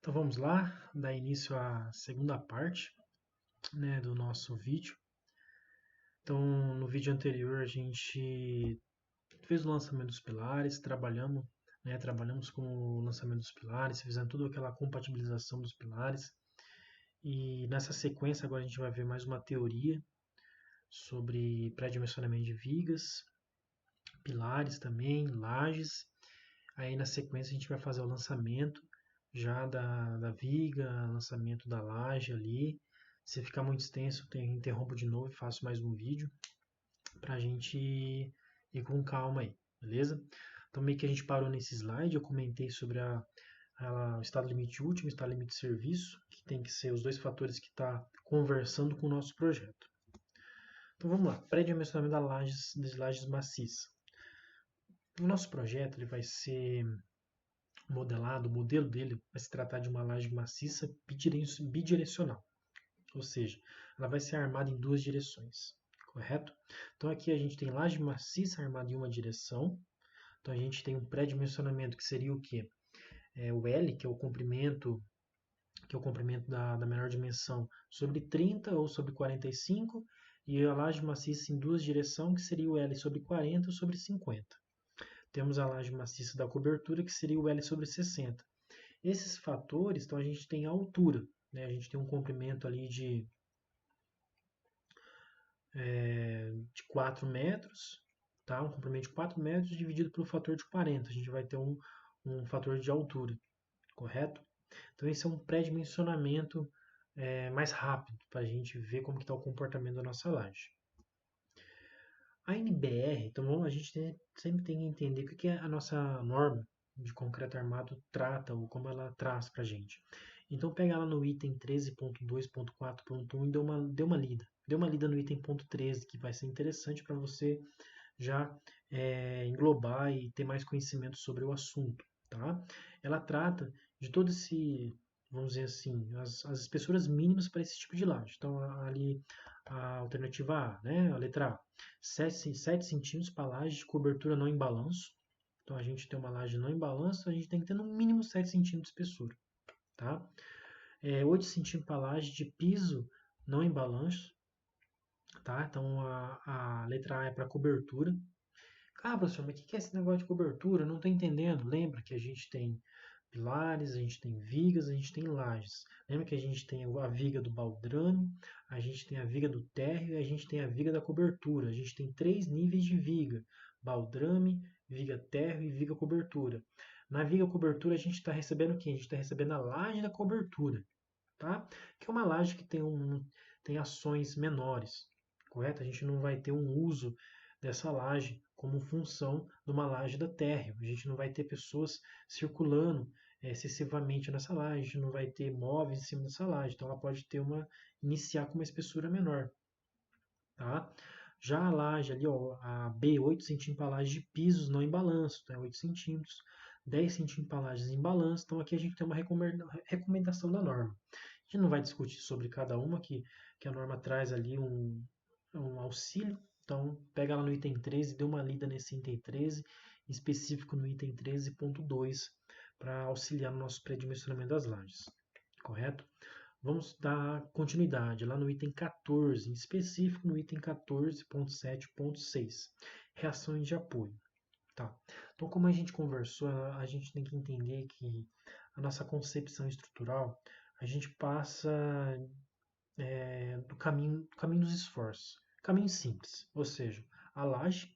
Então vamos lá, dar início à segunda parte, né, do nosso vídeo. Então no vídeo anterior a gente fez o lançamento dos pilares, trabalhamos com o lançamento dos pilares, fizemos toda aquela compatibilização dos pilares. E nessa sequência agora a gente vai ver mais uma teoria sobre pré-dimensionamento de vigas, pilares também, lajes. Aí na sequência a gente vai fazer o lançamento já da viga, lançamento da laje ali. Se ficar muito extenso, eu interrompo de novo e faço mais um vídeo para a gente ir com calma aí, beleza? Então meio que a gente parou nesse slide, eu comentei sobre o estado limite último, estado limite de serviço, que tem que ser os dois fatores que está conversando com o nosso projeto. Então vamos lá, pré-dimensionamento das lajes maciças. O nosso projeto ele vai ser modelado, o modelo dele vai se tratar de uma laje maciça bidirecional, ou seja, ela vai ser armada em duas direções, correto? Então aqui a gente tem laje maciça armada em uma direção, então a gente tem um pré-dimensionamento que seria o quê? O L, que é o comprimento da menor dimensão, sobre 30 ou sobre 45, e a laje maciça em duas direções, que seria o L sobre 40 ou sobre 50. Temos a laje maciça da cobertura, que seria o L sobre 60. Esses fatores, então a gente tem a altura, né? A gente tem um comprimento ali de 4 metros, tá? Um comprimento de 4 metros dividido pelo fator de 40. A gente vai ter um fator de altura, correto? Então esse é um pré-dimensionamento mais rápido para a gente ver como está o comportamento da nossa laje. A NBR, então a gente sempre tem que entender o que é a nossa norma de concreto armado trata ou como ela traz para a gente. Então pega lá no item 13.2.4.1 e dê uma lida. Dê uma lida no item ponto 13, que vai ser interessante para você já englobar e ter mais conhecimento sobre o assunto. Tá? Ela trata de todo esse, vamos dizer assim, as espessuras mínimas para esse tipo de laje. Então ali a alternativa A, né? A letra A, 7 centímetros para laje de cobertura não em balanço. Então a gente tem uma laje não em balanço, a gente tem que ter no mínimo 7 centímetros de espessura. Tá? 8 centímetros para laje de piso não em balanço. Tá? Então a letra A é para cobertura. Ah, professor, mas o que é esse negócio de cobertura? Eu não estou entendendo. Lembra que a gente tem pilares, a gente tem vigas, a gente tem lajes. Lembra que a gente tem a viga do baldrame, a gente tem a viga do térreo e a gente tem a viga da cobertura. A gente tem três níveis de viga: baldrame, viga térreo e viga cobertura. Na viga cobertura a gente está recebendo o quê? A gente está recebendo a laje da cobertura, tá? Que é uma laje que tem ações menores, correto? A gente não vai ter um uso dessa laje como função de uma laje da térreo. A gente não vai ter pessoas circulando excessivamente nessa laje, a gente não vai ter móveis em cima dessa laje. Então ela pode iniciar com uma espessura menor, tá? Já a laje ali, ó, a B, 8 centímetros para laje de pisos não em balanço, então é 8 centímetros, 10 centímetros para lajes em balanço. Então aqui a gente tem uma recomendação da norma. A gente não vai discutir sobre cada uma, que a norma traz ali um auxílio. Então, pega lá no item 13, dê uma lida nesse item 13, em específico no item 13.2, para auxiliar no nosso pré-dimensionamento das lajes, correto? Vamos dar continuidade lá no item 14, em específico no item 14.7.6, reações de apoio. Tá. Então, como a gente conversou, a gente tem que entender que a nossa concepção estrutural, a gente passa do caminho dos esforços. Caminho simples, ou seja, a laje,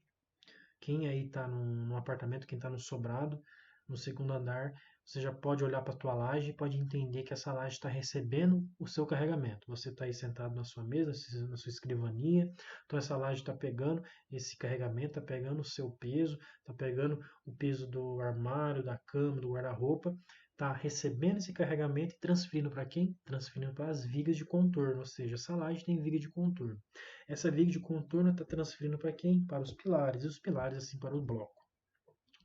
quem aí está num apartamento, quem está no sobrado, no segundo andar, você já pode olhar para a tua laje e pode entender que essa laje está recebendo o seu carregamento. Você está aí sentado na sua mesa, na sua escrivaninha, então essa laje está pegando esse carregamento, está pegando o seu peso, está pegando o peso do armário, da cama, do guarda-roupa, está recebendo esse carregamento e transferindo para quem? Transferindo para as vigas de contorno, ou seja, essa laje tem viga de contorno. Essa viga de contorno está transferindo para quem? Para os pilares, e os pilares assim para o bloco,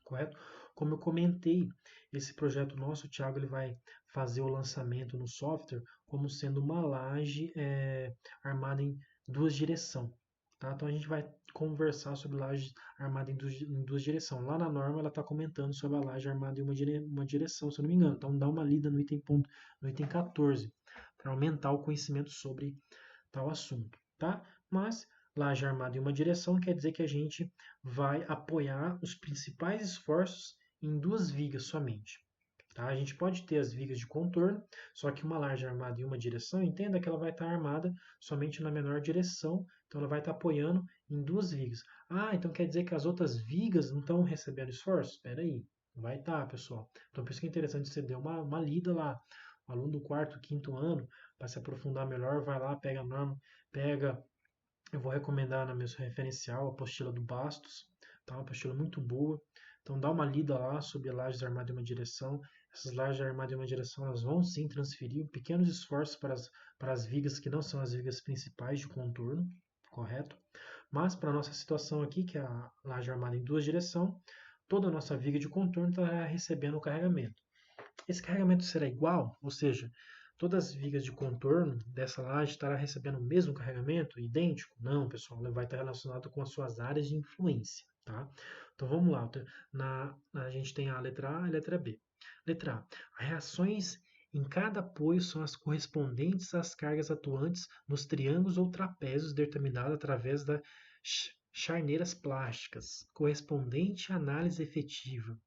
correto? Como eu comentei, esse projeto nosso, o Thiago ele vai fazer o lançamento no software como sendo uma laje armada em duas direções, Tá? Então a gente vai conversar sobre laje armada em duas direções. Lá na norma ela está comentando sobre a laje armada em uma direção, se eu não me engano. Então dá uma lida no item 14, para aumentar o conhecimento sobre tal assunto. Tá? Mas laje armada em uma direção quer dizer que a gente vai apoiar os principais esforços em duas vigas somente. Tá? A gente pode ter as vigas de contorno, só que uma laje armada em uma direção, entenda que ela vai estar armada somente na menor direção, então ela vai estar apoiando em duas vigas. Ah, então quer dizer que as outras vigas não estão recebendo esforço? Espera aí, vai estar, pessoal. Então por isso que é interessante você dar uma lida lá. O aluno do quarto, quinto ano, para se aprofundar melhor, vai lá, pega a norma, pega. Eu vou recomendar na meu referencial a apostila do Bastos, tá? Uma apostila muito boa. Então dá uma lida lá sobre lajes armadas em uma direção. Essas lajes armadas em uma direção elas vão sim transferir pequenos esforços para as vigas que não são as vigas principais de contorno, correto? Mas para a nossa situação aqui, que é a laje armada em duas direções, toda a nossa viga de contorno está recebendo o carregamento. Esse carregamento será igual, ou seja, todas as vigas de contorno dessa laje estará recebendo o mesmo carregamento, idêntico? Não, pessoal, vai estar relacionado com as suas áreas de influência, tá? Então vamos lá, a gente tem a letra A e a letra B. Letra A, as reações em cada apoio são as correspondentes às cargas atuantes nos triângulos ou trapézios determinados através das charneiras plásticas, correspondente à análise efetiva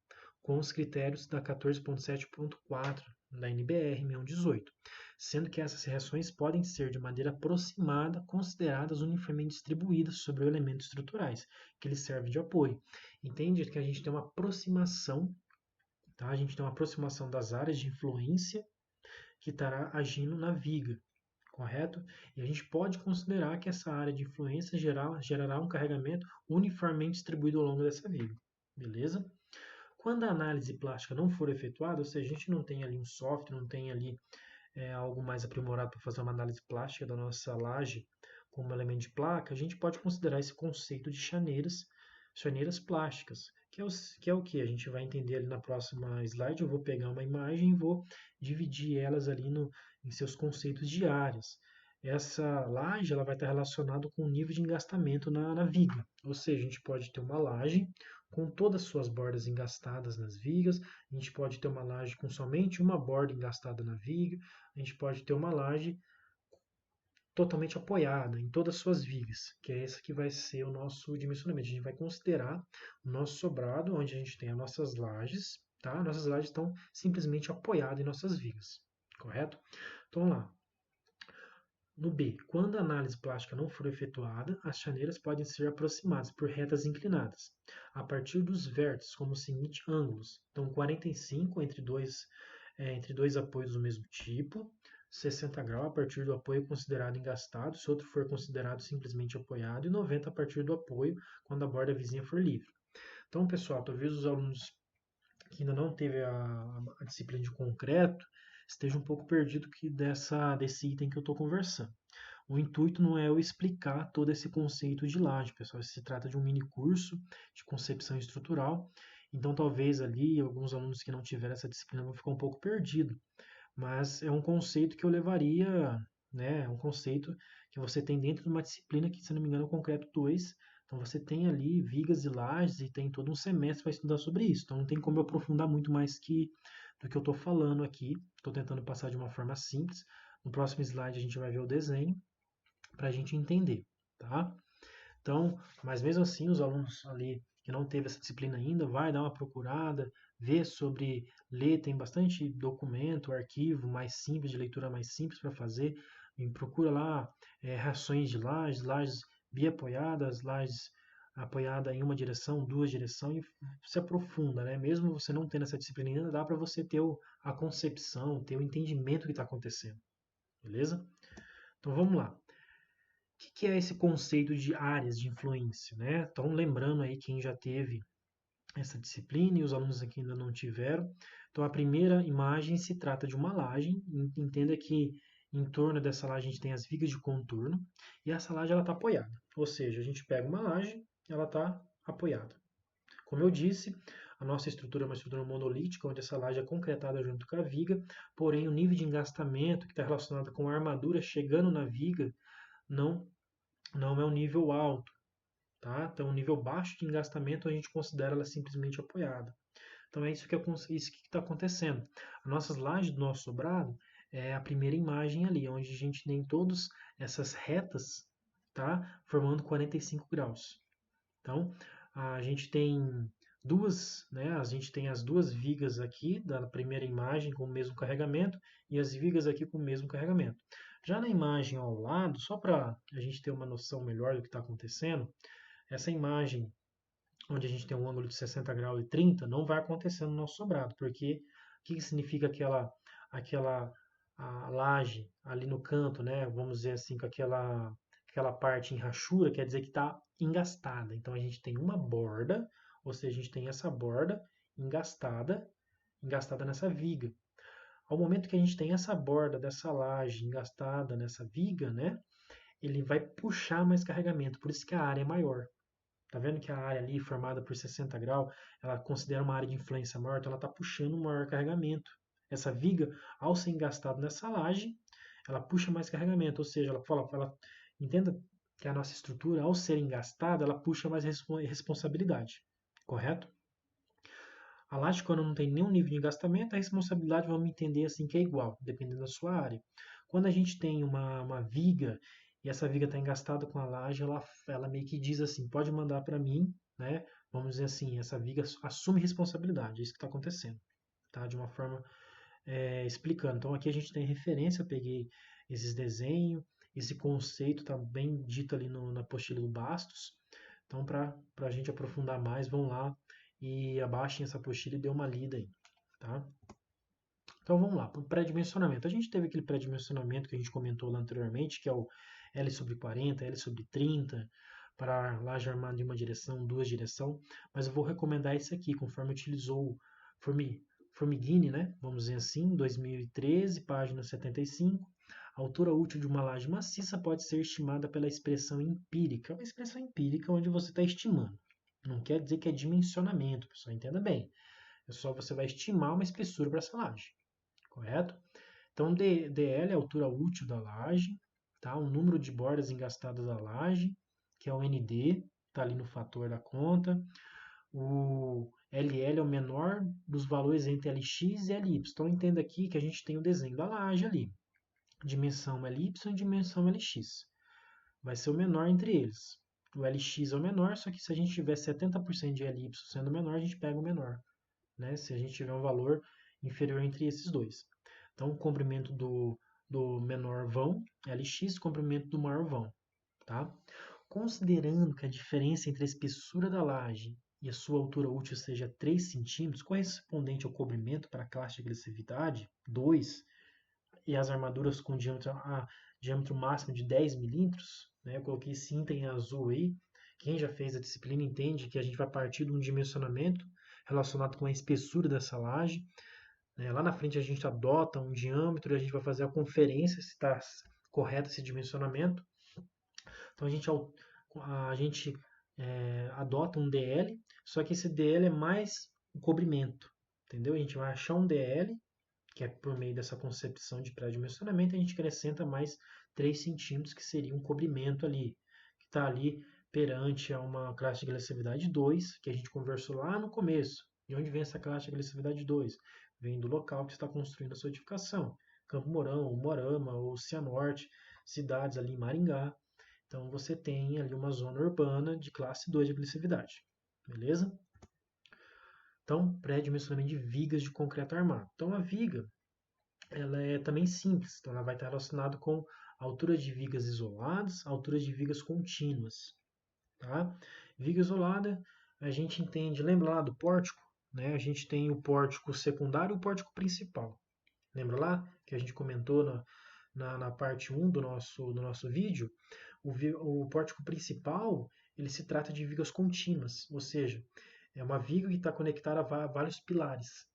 com os critérios da 14.7.4 da NBR 6118, sendo que essas reações podem ser de maneira aproximada consideradas uniformemente distribuídas sobre os elementos estruturais que lhes servem de apoio. Entende que a gente tem uma aproximação, tá? A gente tem uma aproximação das áreas de influência que estará agindo na viga, correto? E a gente pode considerar que essa área de influência gerará um carregamento uniformemente distribuído ao longo dessa viga, beleza? Quando a análise plástica não for efetuada, ou seja, a gente não tem ali um software, não tem ali algo mais aprimorado para fazer uma análise plástica da nossa laje como elemento de placa, a gente pode considerar esse conceito de chaneiras plásticas, que é o que? A gente vai entender ali na próxima slide. Eu vou pegar uma imagem e vou dividir elas ali em seus conceitos de áreas. Essa laje ela vai estar relacionada com o nível de engastamento na viga, ou seja, a gente pode ter uma laje com todas as suas bordas engastadas nas vigas, a gente pode ter uma laje com somente uma borda engastada na viga, a gente pode ter uma laje totalmente apoiada em todas as suas vigas, que é esse que vai ser o nosso dimensionamento. A gente vai considerar o nosso sobrado, onde a gente tem as nossas lajes, tá? Nossas lajes estão simplesmente apoiadas em nossas vigas, correto? Então, vamos lá. No B, quando a análise plástica não for efetuada, as chaneiras podem ser aproximadas por retas inclinadas, a partir dos vértices, como os seguintes ângulos. Então, 45 entre dois apoios do mesmo tipo, 60 graus a partir do apoio considerado engastado, se outro for considerado simplesmente apoiado, e 90 a partir do apoio, quando a borda vizinha for livre. Então, pessoal, talvez os alunos que ainda não teve a disciplina de concreto esteja um pouco perdido desse item que eu estou conversando. O intuito não é eu explicar todo esse conceito de laje, pessoal. Se trata de um mini curso de concepção estrutural. Então, talvez ali alguns alunos que não tiveram essa disciplina vão ficar um pouco perdidos. Mas é um conceito que eu levaria, né? É um conceito que você tem dentro de uma disciplina que, se não me engano, é o concreto 2. Então, você tem ali vigas e lajes e tem todo um semestre para estudar sobre isso. Então, não tem como eu aprofundar muito mais do que eu estou falando aqui. Estou tentando passar de uma forma simples. No próximo slide, a gente vai ver o desenho para a gente entender, tá? Então, mas mesmo assim, os alunos ali que não teve essa disciplina ainda, vai dar uma procurada, ver sobre ler, tem bastante documento, arquivo mais simples, de leitura mais simples para fazer. E procura lá reações de lajes biapoiadas, lajes apoiada em uma direção, duas direções, e se aprofunda, né? Mesmo você não tendo essa disciplina ainda, dá para você ter a concepção, ter o entendimento do que está acontecendo, beleza? Então vamos lá. O que é esse conceito de áreas de influência, né? Então, lembrando aí quem já teve essa disciplina e os alunos aqui ainda não tiveram. Então, a primeira imagem se trata de uma laje. Entenda que em torno dessa laje a gente tem as vigas de contorno e essa laje ela está apoiada. Ou seja, a gente pega uma laje, ela está apoiada. Como eu disse, a nossa estrutura é uma estrutura monolítica, onde essa laje é concretada junto com a viga, porém o nível de engastamento que está relacionado com a armadura chegando na viga não não é um nível alto, tá? Então, um nível baixo de engastamento a gente considera ela simplesmente apoiada. Então, é isso que está acontecendo. As nossas lajes do nosso sobrado é a primeira imagem ali, onde a gente tem todas essas retas, tá? Formando 45 graus. Então, a gente tem duas, né? A gente tem as duas vigas aqui da primeira imagem com o mesmo carregamento e as vigas aqui com o mesmo carregamento. Já na imagem ao lado, só para a gente ter uma noção melhor do que está acontecendo, essa imagem onde a gente tem um ângulo de 60 graus e 30 não vai acontecer no nosso sobrado, porque o que significa aquela a laje ali no canto, né? Vamos dizer assim, com aquela parte em rachura, quer dizer que está engastada. Então a gente tem uma borda, ou seja, a gente tem essa borda engastada nessa viga. Ao momento que a gente tem essa borda dessa laje engastada nessa viga, né? Ele vai puxar mais carregamento, por isso que a área é maior. Tá vendo que a área ali formada por 60 graus, ela considera uma área de influência maior, então ela está puxando um maior carregamento. Essa viga, ao ser engastada nessa laje, ela puxa mais carregamento, ou seja, entenda que a nossa estrutura, ao ser engastada, ela puxa mais responsabilidade, correto? A laje, quando não tem nenhum nível de engastamento, a responsabilidade vamos entender assim que é igual, dependendo da sua área. Quando a gente tem uma viga e essa viga está engastada com a laje, ela meio que diz assim, pode mandar para mim, né? Vamos dizer assim, essa viga assume responsabilidade, é isso que está acontecendo, tá? De uma forma explicando. Então aqui a gente tem referência, eu peguei esses desenhos, esse conceito está bem dito ali na apostila do Bastos. Então para a gente aprofundar mais, vão lá e abaixem essa apostila e dê uma lida aí, tá? Então vamos lá, para o pré-dimensionamento. A gente teve aquele pré-dimensionamento que a gente comentou lá anteriormente, que é o L sobre 40, L sobre 30, para laje armada de uma direção, duas direção, mas eu vou recomendar esse aqui, conforme utilizou o Formigini, né? Vamos dizer assim, 2013, página 75. A altura útil de uma laje maciça pode ser estimada pela expressão empírica. É uma expressão empírica onde você está estimando. Não quer dizer que é dimensionamento, pessoal, entenda bem. É só você vai estimar uma espessura para essa laje, correto? Então, DL é a altura útil da laje, tá? O número de bordas engastadas da laje, que é o ND, está ali no fator da conta. O LL é o menor dos valores entre LX e LY. Então, entenda aqui que a gente tem o desenho da laje ali. Dimensão LY e dimensão LX. Vai ser o menor entre eles. O LX é o menor, só que se a gente tiver 70% de LY sendo menor, a gente pega o menor, né? Se a gente tiver um valor inferior entre esses dois. Então, o comprimento do menor vão, LX, comprimento do maior vão, tá? Considerando que a diferença entre a espessura da laje e a sua altura útil seja 3 centímetros, correspondente ao cobrimento para a classe de agressividade 2, e as armaduras com diâmetro máximo de 10 milímetros, né? Eu coloquei cinta em azul aí. Quem já fez a disciplina entende que a gente vai partir de um dimensionamento relacionado com a espessura dessa laje, né? Lá na frente a gente adota um diâmetro e a gente vai fazer a conferência se está correto esse dimensionamento. Então a gente adota um DL, só que esse DL é mais o cobrimento, entendeu? A gente vai achar um DL, que é por meio dessa concepção de pré-dimensionamento, a gente acrescenta mais 3 centímetros, que seria um cobrimento ali, que está ali perante a uma classe de agressividade 2, que a gente conversou lá no começo. De onde vem essa classe de agressividade 2? Vem do local que está construindo a sua edificação. Campo Mourão, ou Moarama, ou Cianorte, cidades ali em Maringá. Então você tem ali uma zona urbana de classe 2 de agressividade. Beleza? Então, pré-dimensionamento de vigas de concreto armado. Então a viga, ela é também simples, então ela vai estar relacionada com a altura de vigas isoladas, a altura de vigas contínuas, tá? Viga isolada, a gente entende, lembra lá do pórtico, né? A gente tem o pórtico secundário e o pórtico principal. Lembra lá que a gente comentou na parte 1 do nosso vídeo? O pórtico principal, ele se trata de vigas contínuas, ou seja, é uma viga que está conectada a vários pilares.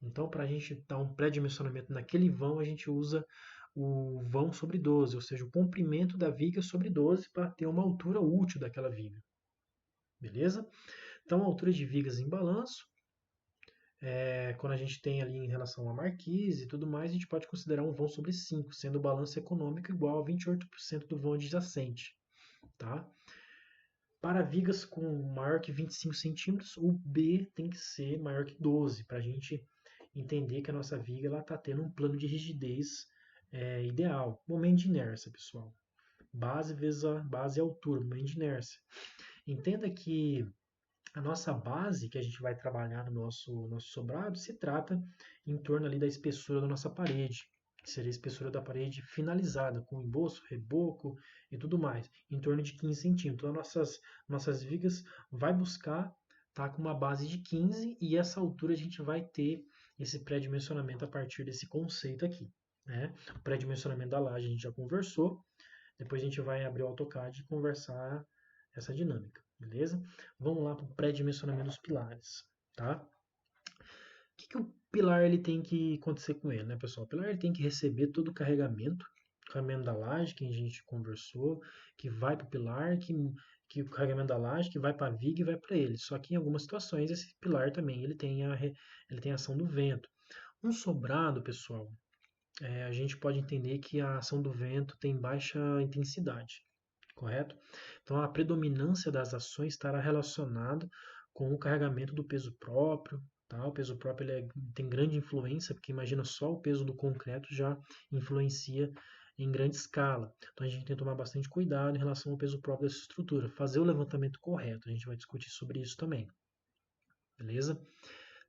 Então, para a gente dar um pré-dimensionamento naquele vão, a gente usa o vão sobre 12, ou seja, o comprimento da viga sobre 12 para ter uma altura útil daquela viga. Beleza? Então, a altura de vigas em balanço, quando a gente tem ali em relação à marquise e tudo mais, a gente pode considerar um vão sobre 5, sendo o balanço econômico igual a 28% do vão adjacente. tá? Para vigas com maior que 25 centímetros, o B tem que ser maior que 12, para a gente entender que a nossa viga está tendo um plano de rigidez ideal. Momento de inércia, pessoal. Base vezes a base e altura, momento de inércia. Entenda que a nossa base, que a gente vai trabalhar no nosso sobrado, se trata em torno ali da espessura da nossa parede, que seria a espessura da parede finalizada, com emboço, reboco e tudo mais, em torno de 15 centímetros. Então, nossas vigas vai buscar tá com uma base de 15 e essa altura a gente vai ter esse pré-dimensionamento a partir desse conceito aqui. Né? O pré-dimensionamento da laje a gente já conversou, depois a gente vai abrir o AutoCAD e conversar essa dinâmica, beleza? Vamos lá para o pré-dimensionamento dos pilares, tá? O que o pilar ele tem que acontecer com ele, né, pessoal? O pilar ele tem que receber todo o carregamento da laje que a gente conversou, que vai para o pilar, que o carregamento da laje, que vai para a viga e vai para ele. Só que em algumas situações esse pilar também ele tem a ação do vento. Um sobrado, pessoal, a gente pode entender que a ação do vento tem baixa intensidade, correto? Então, a predominância das ações estará relacionada com o carregamento do peso próprio. Tá? O peso próprio tem grande influência, porque imagina só o peso do concreto já influencia em grande escala. Então, a gente tem que tomar bastante cuidado em relação ao peso próprio dessa estrutura. Fazer o levantamento correto, a gente vai discutir sobre isso também. Beleza?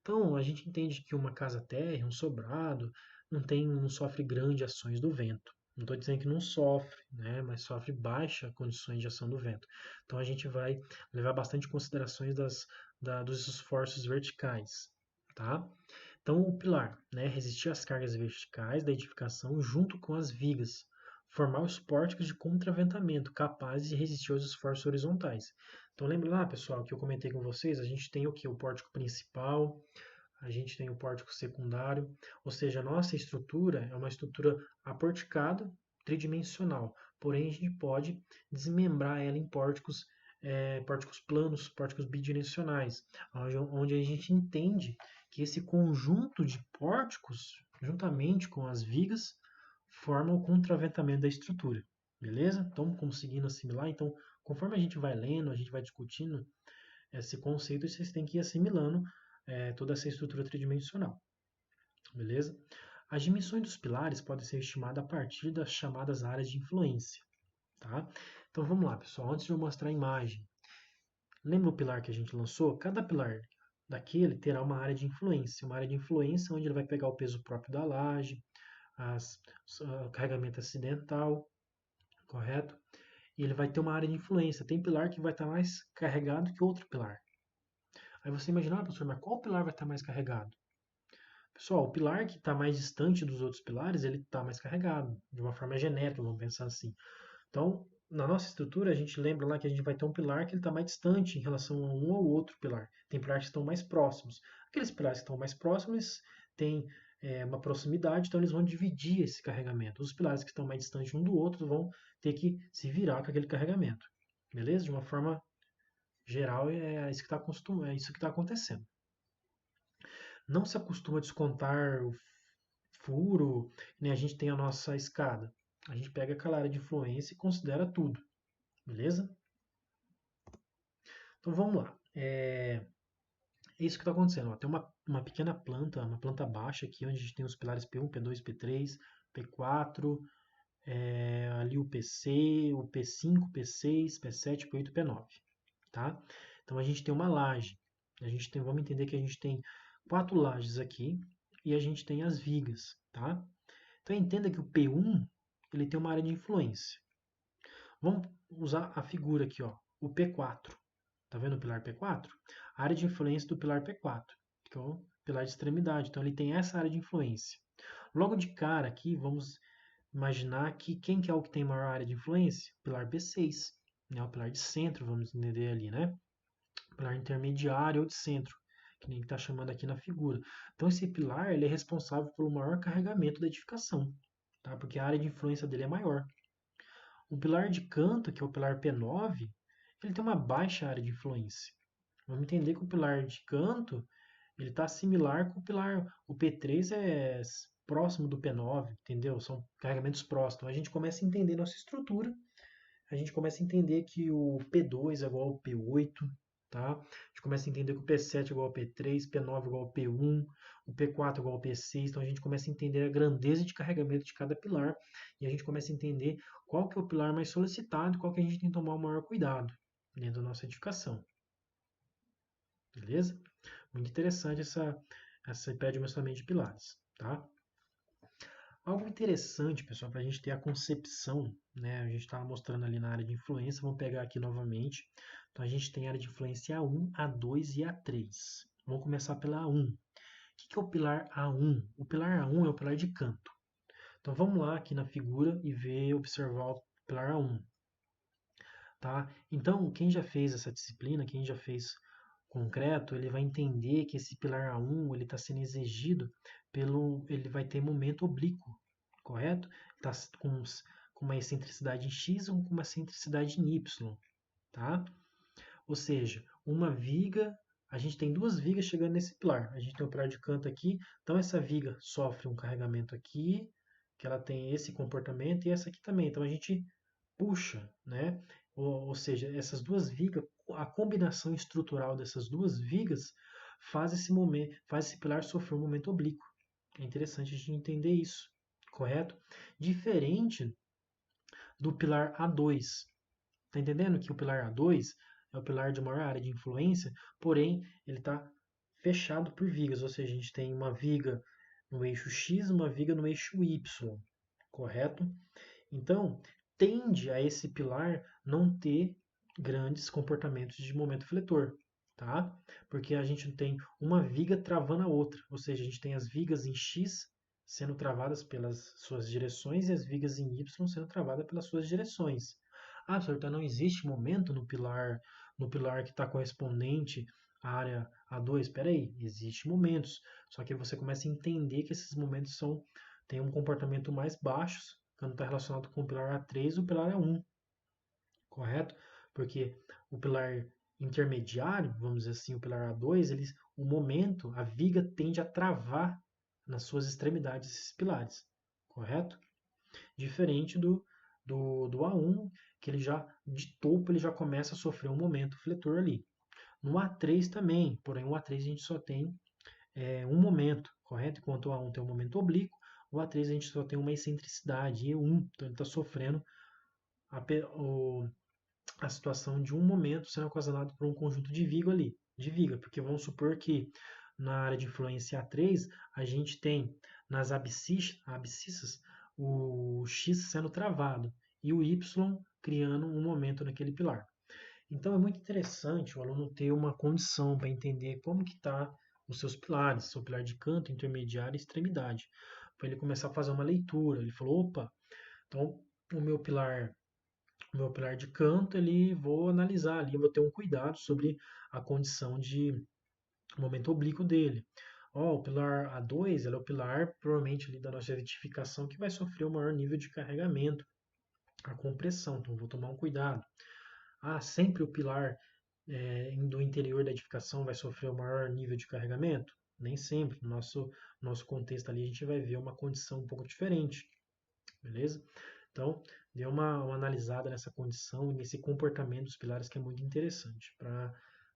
Então, a gente entende que uma casa térrea, um sobrado, não sofre grandes ações do vento. Não estou dizendo que não sofre, né, mas sofre baixa condições de ação do vento. Então, a gente vai levar bastante considerações dos esforços verticais. Tá? Então, o pilar, né, resistir às cargas verticais da edificação junto com as vigas, formar os pórticos de contraventamento capazes de resistir aos esforços horizontais. Então, lembra lá, pessoal, que eu comentei com vocês, a gente tem o que? O pórtico principal, a gente tem o pórtico secundário, ou seja, a nossa estrutura é uma estrutura aporticada, tridimensional, porém a gente pode desmembrar ela em pórticos planos, pórticos bidimensionais, onde a gente entende que esse conjunto de pórticos, juntamente com as vigas, forma o contraventamento da estrutura, beleza? Estão conseguindo assimilar? Então, conforme a gente vai lendo, a gente vai discutindo esse conceito, vocês têm que ir assimilando toda essa estrutura tridimensional, beleza? As dimensões dos pilares podem ser estimadas a partir das chamadas áreas de influência, tá? Então vamos lá, pessoal, antes de eu mostrar a imagem, lembra o pilar que a gente lançou? Cada pilar daquele terá uma área de influência onde ele vai pegar o peso próprio da laje, o carregamento acidental, correto? E ele vai ter uma área de influência. Tem pilar que vai estar mais carregado que outro pilar. Aí você imagina, professor, mas qual pilar vai estar mais carregado? Pessoal, o pilar que está mais distante dos outros pilares, ele está mais carregado, de uma forma genérica, vamos pensar assim. Então, na nossa estrutura, a gente lembra lá que a gente vai ter um pilar que ele está mais distante em relação a um ou outro pilar. Tem pilares que estão mais próximos. Aqueles pilares que estão mais próximos têm uma proximidade, então eles vão dividir esse carregamento. Os pilares que estão mais distantes um do outro vão ter que se virar com aquele carregamento. Beleza? De uma forma geral, é isso que está acontecendo. Não se acostuma a descontar o furo, né? A gente tem a nossa escada. A gente pega aquela área de influência e considera tudo, beleza? Então vamos lá. É isso que está acontecendo. Ó. Tem uma pequena planta, uma planta baixa aqui, onde a gente tem os pilares P1, P2, P3, P4, ali o PC, o P5, P6, P7, P8, P9. Tá? Então a gente tem uma laje. Vamos entender que a gente tem 4 lajes aqui e a gente tem as vigas. Tá? Então entenda que o P1 ele tem uma área de influência. Vamos usar a figura aqui, ó, o P4. Tá vendo o pilar P4? A área de influência do pilar P4, que é o pilar de extremidade. Então ele tem essa área de influência. Logo de cara aqui, vamos imaginar que quem que é o que tem maior área de influência? O pilar P6, né? O pilar de centro, vamos entender ali, né? O pilar intermediário ou de centro, que nem está chamando aqui na figura. Então esse pilar ele é responsável pelo maior carregamento da edificação, tá? Porque a área de influência dele é maior. O pilar de canto, que é o pilar P9, ele tem uma baixa área de influência. Vamos entender que o pilar de canto ele está similar com o pilar. O P3 é próximo do P9, entendeu? São carregamentos próximos. Então a gente começa a entender nossa estrutura a gente começa a entender que o P2 é igual ao P8, tá? A gente começa a entender que o P7 é igual ao P3, P9 é igual ao P1, o P4 é igual ao P6, então a gente começa a entender a grandeza de carregamento de cada pilar e a gente começa a entender qual que é o pilar mais solicitado e qual que a gente tem que tomar o maior cuidado dentro da nossa edificação. Beleza? Muito interessante essa pré-dimensionamento de pilares, tá? Algo interessante, pessoal, para a gente ter a concepção, né? A gente estava mostrando ali na área de influência, vamos pegar aqui novamente. Então a gente tem a área de influência A1, A2 e A3. Vamos começar pela A1. O que é o pilar A1? O pilar A1 é o pilar de canto. Então vamos lá aqui na figura e observar o pilar A1. Tá? Então, quem já fez essa disciplina, quem já fez concreto, ele vai entender que esse pilar A1 ele está sendo exigido ele vai ter momento oblíquo, correto? Está com uma excentricidade em x ou com uma excentricidade em y, tá? Ou seja, uma viga, a gente tem duas vigas chegando nesse pilar. A gente tem o pilar de canto aqui, então essa viga sofre um carregamento aqui, que ela tem esse comportamento, e essa aqui também. Então a gente puxa, né? Ou seja, essas duas vigas, a combinação estrutural dessas duas vigas faz esse pilar sofrer um momento oblíquo. É interessante a gente entender isso, correto? Diferente do pilar A2. Tá entendendo que o pilar A2 é o pilar de maior área de influência, porém ele está fechado por vigas, ou seja, a gente tem uma viga no eixo X, uma viga no eixo Y, correto? Então, tende a esse pilar não ter grandes comportamentos de momento fletor, tá? Porque a gente tem uma viga travando a outra, ou seja, a gente tem as vigas em X sendo travadas pelas suas direções e as vigas em Y sendo travadas pelas suas direções. Ah, professor, então não existe momento no pilar que está correspondente à área A2? Espera aí, existe momentos, só que você começa a entender que esses momentos têm um comportamento mais baixo quando está relacionado com o pilar A3 e o pilar A1, correto? Porque o pilar intermediário, vamos dizer assim, o pilar A2, o momento, a viga tende a travar nas suas extremidades esses pilares, correto? Diferente do A1, que ele já, de topo, ele já começa a sofrer um momento fletor ali. No A3 também, porém o A3 a gente só tem um momento, correto? Enquanto o A1 tem um momento oblíquo, o A3 a gente só tem uma excentricidade, E1, então ele está sofrendo a situação de um momento sendo ocasionado por um conjunto de viga, porque vamos supor que na área de influência A3 a gente tem nas abscissas o X sendo travado e o Y criando um momento naquele pilar. Então é muito interessante o aluno ter uma condição para entender como que está os seus pilares, seu pilar de canto, intermediário e extremidade, para ele começar a fazer uma leitura. Ele falou, opa, então o meu pilar de canto, ele vou analisar ali, vou ter um cuidado sobre a condição de momento oblíquo dele. Ó, o pilar A2, ele é o pilar provavelmente ali da nossa edificação que vai sofrer o maior nível de carregamento, a compressão, então vou tomar um cuidado. Ah, sempre o pilar do interior da edificação vai sofrer o maior nível de carregamento? Nem sempre. No nosso contexto ali a gente vai ver uma condição um pouco diferente, beleza? Então, dê uma analisada nessa condição e nesse comportamento dos pilares que é muito interessante para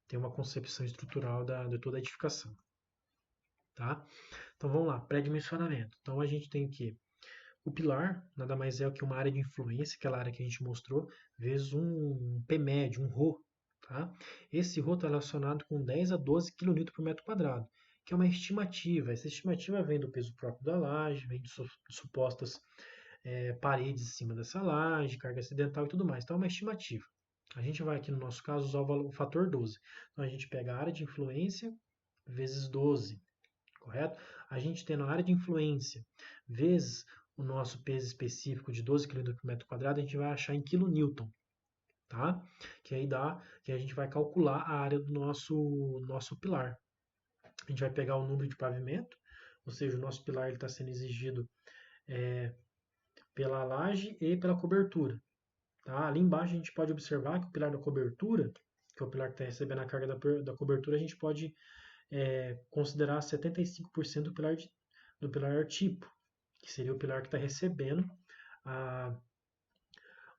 ter uma concepção estrutural de toda a edificação, tá? Então vamos lá, pré-dimensionamento. Então a gente tem aqui o pilar, nada mais é que uma área de influência, aquela área que a gente mostrou, vezes um P médio, um ρ, tá? Esse ρ está relacionado com 10 a 12 kN por metro quadrado, que é uma estimativa. Essa estimativa vem do peso próprio da laje, vem de supostas paredes em cima dessa laje, carga acidental e tudo mais. Então é uma estimativa. A gente vai aqui no nosso caso usar o fator 12. Então a gente pega a área de influência vezes 12, correto? A gente tendo a área de influência vezes o nosso peso específico de 12 kN por metro quadrado, a gente vai achar em kN, tá? Que aí dá, que a gente vai calcular a área do nosso pilar. A gente vai pegar o número de pavimento, ou seja, o nosso pilar está sendo exigido pela laje e pela cobertura. Tá? Ali embaixo a gente pode observar que o pilar da cobertura, que é o pilar que está recebendo a carga da cobertura, a gente pode considerar 75% do pilar tipo, que seria o pilar que está recebendo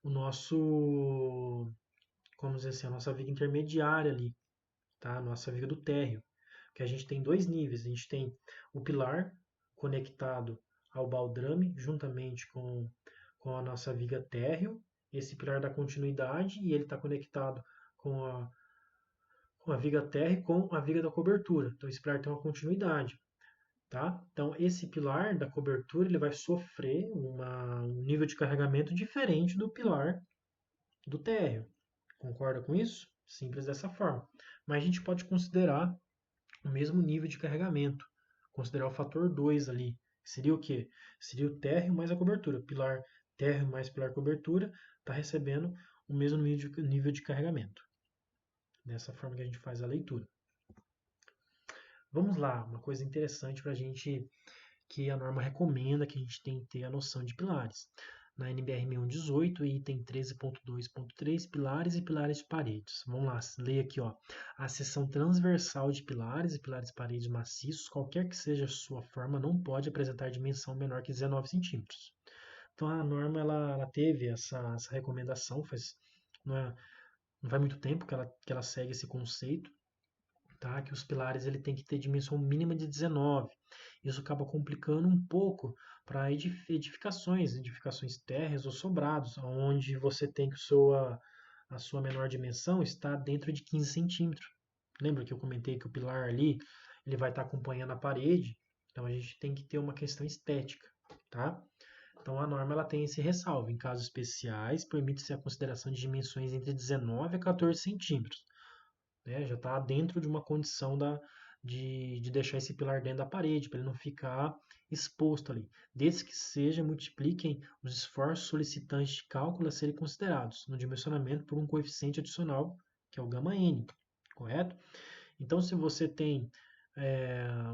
o nosso, como dizer assim, a nossa viga intermediária ali, tá? A nossa viga do térreo, que a gente tem dois níveis. A gente tem o pilar conectado ao baldrame, juntamente com a nossa viga térreo. Esse pilar dá continuidade e ele está conectado com a viga térreo e com a viga da cobertura. Então esse pilar tem uma continuidade. Tá? Então, esse pilar da cobertura ele vai sofrer um nível de carregamento diferente do pilar do térreo. Concorda com isso? Simples dessa forma. Mas a gente pode considerar o mesmo nível de carregamento, considerar o fator 2 ali. Seria o quê? Seria o térreo mais a cobertura. Pilar térreo mais pilar cobertura está recebendo o mesmo nível de carregamento. Dessa forma que a gente faz a leitura. Vamos lá, uma coisa interessante para a gente que a norma recomenda que a gente tem que ter a noção de pilares. Na NBR 1118, item 13.2.3, pilares e pilares de paredes. Vamos lá, leia aqui, ó. A seção transversal de pilares e pilares de paredes maciços, qualquer que seja a sua forma, não pode apresentar dimensão menor que 19 centímetros. Então a norma ela teve essa recomendação, não faz muito tempo que ela segue esse conceito, tá? Que os pilares ele tem que ter dimensão mínima de 19. Isso acaba complicando um pouco para edificações térreas ou sobrados, onde você tem que a sua menor dimensão está dentro de 15 centímetros. Lembra que eu comentei que o pilar ali ele vai estar acompanhando a parede, então a gente tem que ter uma questão estética, tá? Então a norma ela tem esse ressalvo. Em casos especiais, permite-se a consideração de dimensões entre 19 a 14 centímetros, né? Já está dentro de uma condição de deixar esse pilar dentro da parede, para ele não ficar exposto ali. Desde que multipliquem os esforços solicitantes de cálculo a serem considerados no dimensionamento por um coeficiente adicional, que é o gama n, correto? Então, se você tem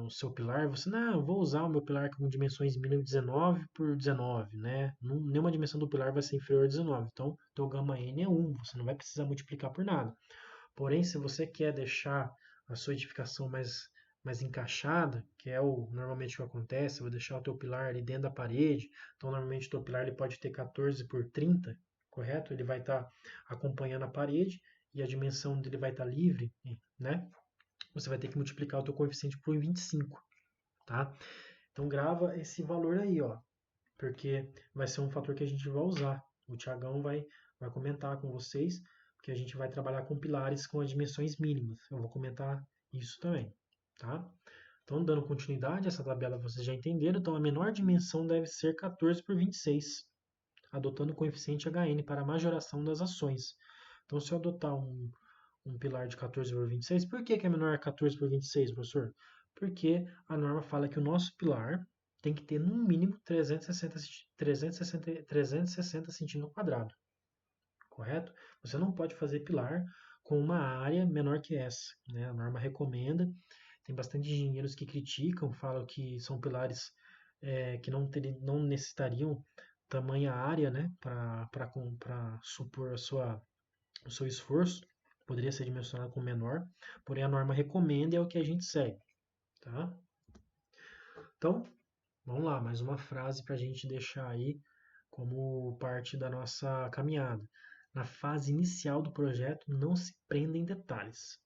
o seu pilar, você, não, eu vou usar o meu pilar com dimensões mínimas 19 por 19, né? Nenhuma dimensão do pilar vai ser inferior a 19. Então, o gama n é 1, você não vai precisar multiplicar por nada. Porém, se você quer deixar a sua edificação mais encaixada, que é normalmente o que acontece, você vai deixar o teu pilar ali dentro da parede, então normalmente o teu pilar ele pode ter 14 por 30, correto? Ele vai estar acompanhando a parede e a dimensão dele vai estar livre, né? Você vai ter que multiplicar o teu coeficiente por 25, tá? Então grava esse valor aí, ó, porque vai ser um fator que a gente vai usar. O Tiagão vai comentar com vocês que a gente vai trabalhar com pilares com as dimensões mínimas. Eu vou comentar isso também, tá? Então, dando continuidade, essa tabela vocês já entenderam. Então, a menor dimensão deve ser 14 por 26, adotando o coeficiente HN para a majoração das ações. Então, se eu adotar um pilar de 14 por 26, por que é menor 14 por 26, professor? Porque a norma fala que o nosso pilar tem que ter no mínimo 360 centímetros quadrados, correto? Você não pode fazer pilar com uma área menor que essa, né? A norma recomenda. Tem bastante engenheiros que criticam, falam que são pilares que não necessitariam tamanha área, né, para supor o seu esforço. Poderia ser dimensionado com menor, porém a norma recomenda e é o que a gente segue, tá? Então, vamos lá, mais uma frase para a gente deixar aí como parte da nossa caminhada. Na fase inicial do projeto, não se prenda em detalhes.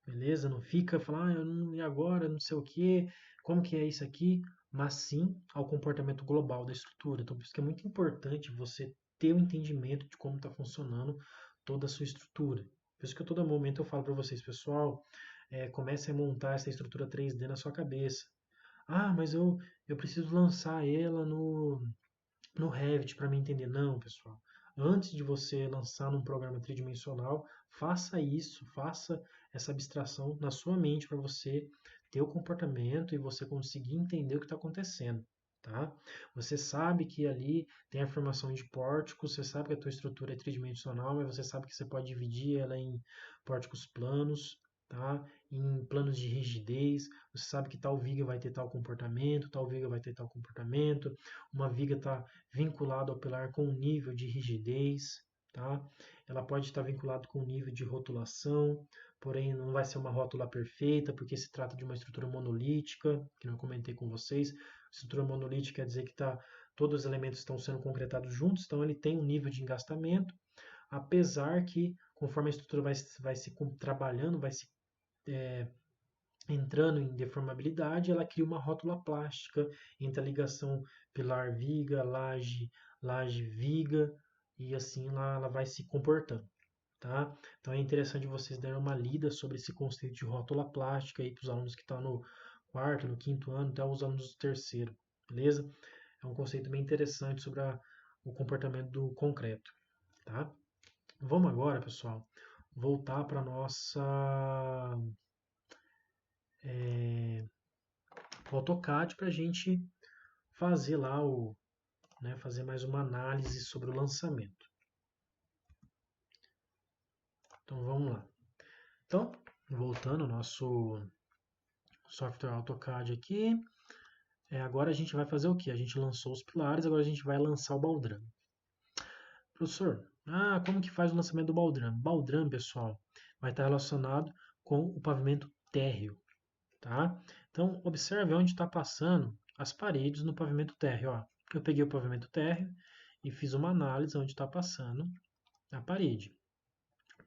Beleza? Não fica falando, e agora, não sei o que, como que é isso aqui, mas sim ao comportamento global da estrutura. Então, por isso que é muito importante você ter o entendimento de como está funcionando toda a sua estrutura. Por isso que a todo momento eu falo para vocês, pessoal, comece a montar essa estrutura 3D na sua cabeça. Ah, mas eu preciso lançar ela no Revit para me entender. Não, pessoal. Antes de você lançar num programa tridimensional, faça isso, faça essa abstração na sua mente para você ter o comportamento e você conseguir entender o que está acontecendo. Tá? Você sabe que ali tem a formação de pórticos, você sabe que a tua estrutura é tridimensional, mas você sabe que você pode dividir ela em pórticos planos, tá? Em planos de rigidez, você sabe que tal viga vai ter tal comportamento, tal viga vai ter tal comportamento, uma viga está vinculada ao pilar com um nível de rigidez, tá? Ela pode estar vinculada com um nível de rotulação, porém não vai ser uma rótula perfeita, porque se trata de uma estrutura monolítica, que eu comentei com vocês. Estrutura monolítica quer dizer que todos os elementos estão sendo concretados juntos, então ele tem um nível de engastamento, apesar que, conforme a estrutura vai se trabalhando, vai se entrando em deformabilidade, ela cria uma rótula plástica entre a ligação pilar-viga, laje-viga, e assim ela vai se comportando. Tá? Então é interessante vocês darem uma lida sobre esse conceito de rótula plástica para os alunos que estão no quarto, no quinto ano, até os alunos do terceiro, beleza? É um conceito bem interessante sobre o comportamento do concreto, tá? Vamos agora, pessoal, voltar para nossa AutoCAD para a gente fazer lá fazer mais uma análise sobre o lançamento. Então vamos lá. Então, voltando ao nosso software AutoCAD aqui, agora a gente vai fazer o que? A gente lançou os pilares, agora a gente vai lançar o baldrame. Professor, como que faz o lançamento do baldrame? Baldrame, pessoal, vai estar relacionado com o pavimento térreo, tá? Então, observe onde está passando as paredes no pavimento térreo. Ó. Eu peguei o pavimento térreo e fiz uma análise onde está passando a parede.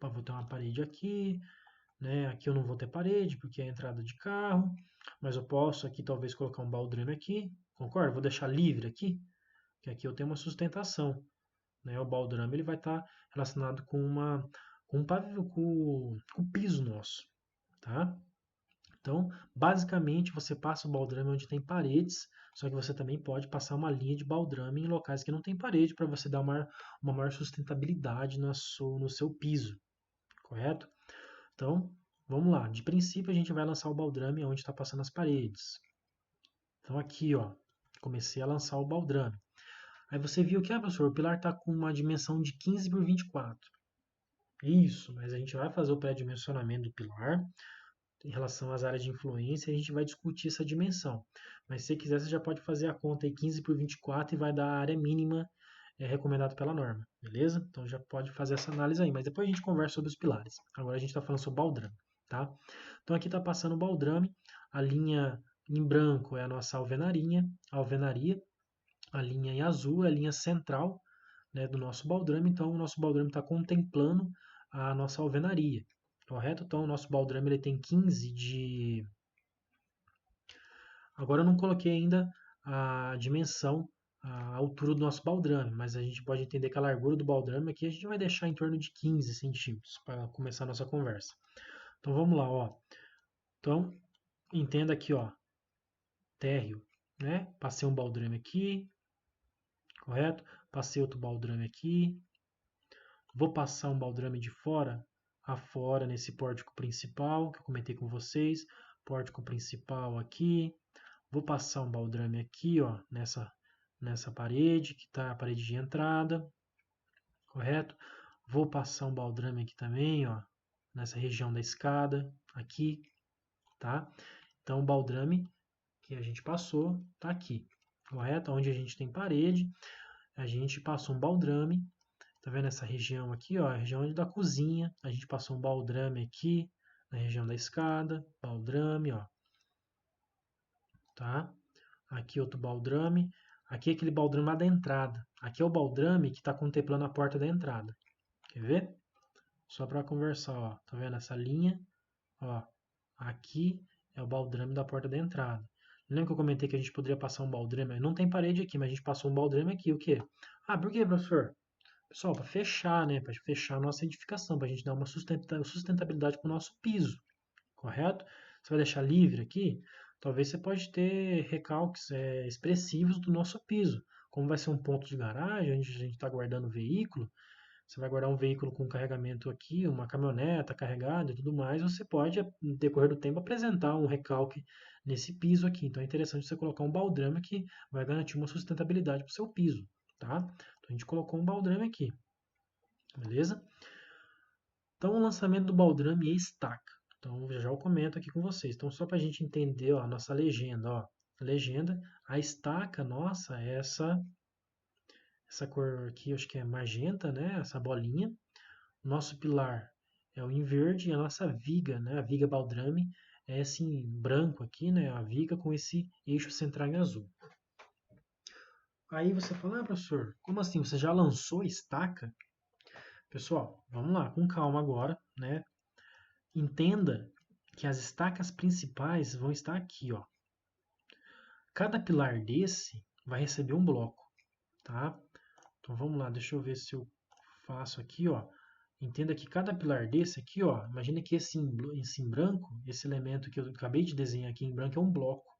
Vou ter uma parede aqui, né? Aqui eu não vou ter parede porque é a entrada de carro, mas eu posso aqui talvez colocar um baldrame aqui, concorda? Vou deixar livre aqui, que aqui eu tenho uma sustentação, né? O baldrame ele vai estar relacionado com o piso nosso, tá? Então, basicamente, você passa o baldrame onde tem paredes, só que você também pode passar uma linha de baldrame em locais que não tem parede para você dar uma maior sustentabilidade no seu piso, correto? Então, vamos lá. De princípio, a gente vai lançar o baldrame onde está passando as paredes. Então, aqui, ó, comecei a lançar o baldrame. Aí você viu que, professor, o pilar está com uma dimensão de 15 por 24. Isso, mas a gente vai fazer o pré-dimensionamento do pilar em relação às áreas de influência, a gente vai discutir essa dimensão. Mas se você quiser, você já pode fazer a conta aí 15 por 24 e vai dar a área mínima recomendada pela norma, beleza? Então já pode fazer essa análise aí, mas depois a gente conversa sobre os pilares. Agora a gente está falando sobre o baldrame, tá? Então aqui está passando o baldrame, a linha em branco é a nossa alvenaria, a linha em azul é a linha central, né, do nosso baldrame, então o nosso baldrame está contemplando a nossa alvenaria, correto? Então o nosso baldrame ele tem 15 de... Agora eu não coloquei ainda a dimensão, a altura do nosso baldrame, mas a gente pode entender que a largura do baldrame aqui a gente vai deixar em torno de 15 centímetros para começar a nossa conversa. Então vamos lá, ó. Então entenda aqui, ó, térreo, né? Passei um baldrame aqui, correto? Passei outro baldrame aqui. Vou passar um baldrame de fora a fora nesse pórtico principal que eu comentei com vocês. Pórtico principal aqui. Vou passar um baldrame aqui, ó, nessa parede, que está a parede de entrada, correto? Vou passar um baldrame aqui também, ó, nessa região da escada, aqui, tá? Então, o baldrame que a gente passou está aqui, correto? Onde a gente tem parede, a gente passou um baldrame, tá vendo essa região aqui, ó, a região da cozinha, a gente passou um baldrame aqui, na região da escada, baldrame, ó, tá? Aqui outro baldrame, aqui é aquele baldrame lá da entrada, aqui é o baldrame que está contemplando a porta da entrada, quer ver? Só para conversar, ó, tá vendo essa linha? Ó, aqui é o baldrame da porta da entrada. Lembra que eu comentei que a gente poderia passar um baldrame? Não tem parede aqui, mas a gente passou um baldrame aqui, o quê? Por quê, professor? Pessoal, para fechar, né? Para fechar a nossa edificação, para a gente dar uma sustentabilidade para o nosso piso, correto? Você vai deixar livre aqui? Talvez você pode ter recalques expressivos do nosso piso. Como vai ser um ponto de garagem, onde a gente está guardando o veículo, você vai guardar um veículo com carregamento aqui, uma caminhoneta carregada e tudo mais, você pode, no decorrer do tempo, apresentar um recalque nesse piso aqui. Então é interessante você colocar um baldrame que vai garantir uma sustentabilidade para o seu piso, tá? Então a gente colocou um baldrame aqui, beleza? Então o lançamento do baldrame é estaca. Então já eu comento aqui com vocês. Então só para a gente entender, ó, a nossa legenda, ó, legenda, a estaca nossa é essa cor aqui, acho que é magenta, né? Essa bolinha. Nosso pilar é o em verde e a nossa viga, né? A viga baldrame é assim branco aqui, né? A viga com esse eixo central em azul. Aí você fala, ah, professor, como assim? Você já lançou a estaca? Pessoal, vamos lá, com calma agora, né? Entenda que as estacas principais vão estar aqui, ó. Cada pilar desse vai receber um bloco, tá? Então vamos lá, deixa eu ver se eu faço aqui, ó. Entenda que cada pilar desse aqui, ó, imagina que esse em branco, esse elemento que eu acabei de desenhar aqui em branco é um bloco,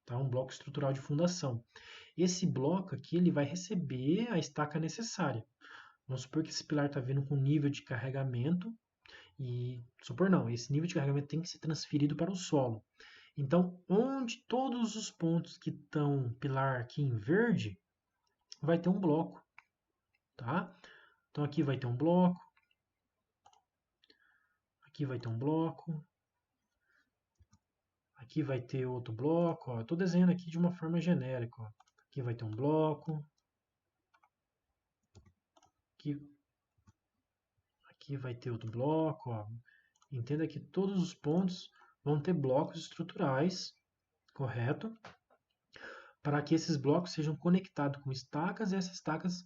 tá? Um bloco estrutural de fundação. Esse bloco aqui, ele vai receber a estaca necessária. Vamos supor que esse pilar está vindo com nível de carregamento e, supor não, esse nível de carregamento tem que ser transferido para o solo. Então, onde todos os pontos que estão pilar aqui em verde, vai ter um bloco, tá? Então aqui vai ter um bloco, aqui vai ter um bloco, aqui vai ter outro bloco, ó. Eu estou desenhando aqui de uma forma genérica, ó. Aqui vai ter um bloco, aqui, aqui vai ter outro bloco, ó. Entenda que todos os pontos vão ter blocos estruturais, correto? Para que esses blocos sejam conectados com estacas e essas estacas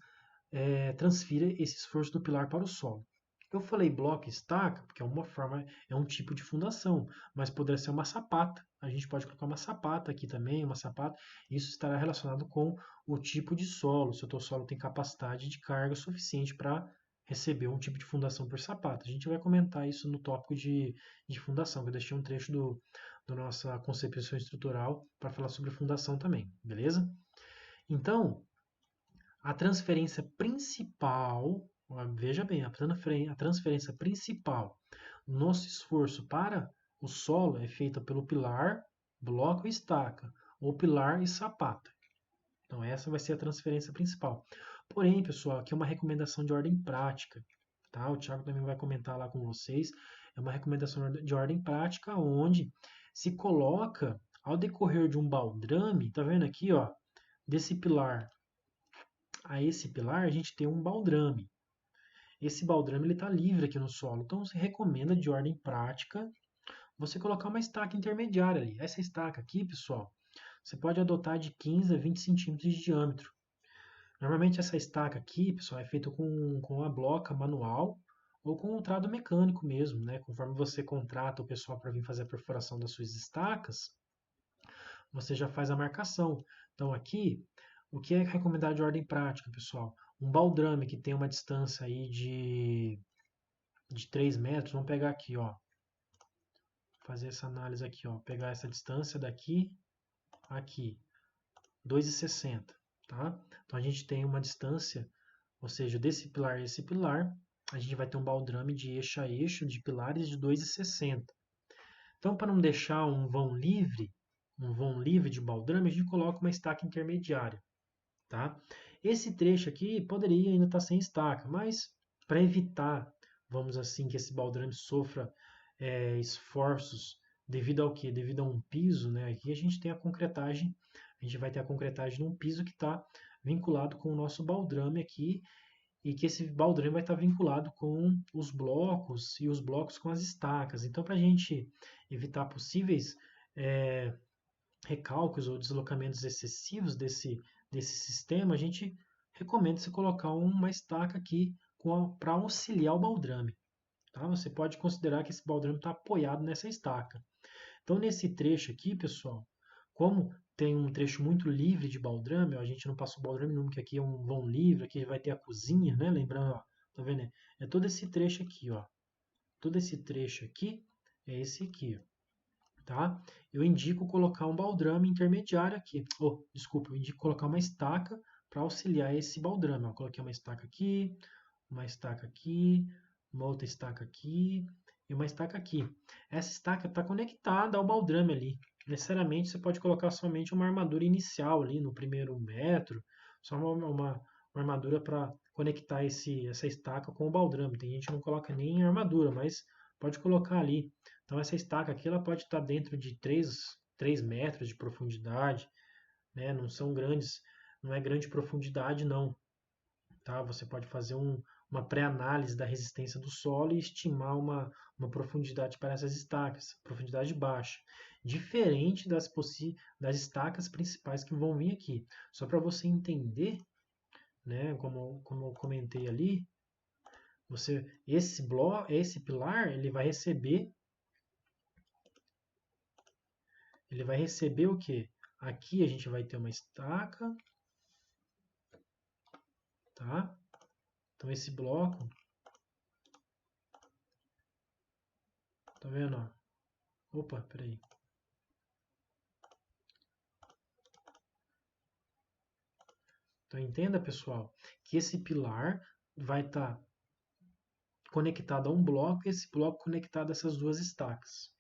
transfira esse esforço do pilar para o solo. Eu falei bloco e estaca porque é uma forma, é um tipo de fundação, mas poderia ser uma sapata. A gente pode colocar uma sapata aqui também, uma sapata. Isso estará relacionado com o tipo de solo, se o teu solo tem capacidade de carga suficiente para receber um tipo de fundação por sapata. A gente vai comentar isso no tópico de fundação, que eu deixei um trecho do nossa concepção estrutural para falar sobre fundação também, beleza? Então, a transferência principal, veja bem, a transferência principal, nosso esforço para o solo é feita pelo pilar, bloco e estaca, ou pilar e sapata. Então essa vai ser a transferência principal. Porém, pessoal, aqui é uma recomendação de ordem prática, tá? O Thiago também vai comentar lá com vocês. É uma recomendação de ordem prática onde se coloca ao decorrer de um baldrame, tá vendo aqui, ó, desse pilar a esse pilar, a gente tem um baldrame. Esse baldrame está livre aqui no solo, então se recomenda de ordem prática você colocar uma estaca intermediária ali. Essa estaca aqui, pessoal, você pode adotar de 15 a 20 centímetros de diâmetro. Normalmente essa estaca aqui, pessoal, é feita com a bloca manual ou com um trado mecânico mesmo, né? Conforme você contrata o pessoal para vir fazer a perfuração das suas estacas, você já faz a marcação. Então aqui, o que é recomendado de ordem prática, pessoal? Um baldrame que tem uma distância aí de 3 metros, vamos pegar aqui, ó, fazer essa análise aqui, ó, pegar essa distância daqui aqui, 2,60, tá? Então a gente tem uma distância, ou seja, desse pilar a esse pilar, a gente vai ter um baldrame de eixo a eixo de pilares de 2,60. Então, para não deixar um vão livre de baldrame, a gente coloca uma estaca intermediária, tá? Esse trecho aqui poderia ainda estar sem estaca, mas para evitar, vamos assim, que esse baldrame sofra esforços devido ao quê? Devido a um piso, né? Aqui a gente tem a concretagem, a gente vai ter a concretagem num piso que está vinculado com o nosso baldrame aqui e que esse baldrame vai estar vinculado com os blocos e os blocos com as estacas. Então, para a gente evitar possíveis é, recalques ou deslocamentos excessivos desse sistema, a gente recomenda você colocar uma estaca aqui para auxiliar o baldrame. Tá? Você pode considerar que esse baldrame está apoiado nessa estaca. Então, nesse trecho aqui, pessoal, como tem um trecho muito livre de baldrame, ó, a gente não passou o baldrame nenhum, que aqui é um vão livre, aqui vai ter a cozinha, né? Lembrando, ó, tá vendo? É todo esse trecho aqui, ó. Todo esse trecho aqui é esse aqui, tá? Eu indico colocar um baldrame intermediário aqui. Oh, desculpa, eu indico colocar uma estaca para auxiliar esse baldrame. Ó, coloquei uma estaca aqui, uma outra estaca aqui e uma estaca aqui. Essa estaca está conectada ao baldrame ali. Necessariamente você pode colocar somente uma armadura inicial ali no primeiro metro, só uma armadura para conectar essa estaca com o baldrame. Tem gente que não coloca nem armadura, mas pode colocar ali. Então essa estaca aqui ela pode estar dentro de 3 metros de profundidade, né? Não são grandes, não é grande profundidade não, tá? Você pode fazer uma pré-análise da resistência do solo e estimar uma profundidade para essas estacas, profundidade baixa, diferente das estacas principais que vão vir aqui. Só para você entender, né, como eu comentei ali, esse pilar, ele vai receber o quê? Aqui a gente vai ter uma estaca, tá? Então esse bloco, tá vendo? Ó? Opa, peraí. Então entenda, pessoal, que esse pilar vai estar conectado a um bloco e esse bloco conectado a essas duas estacas,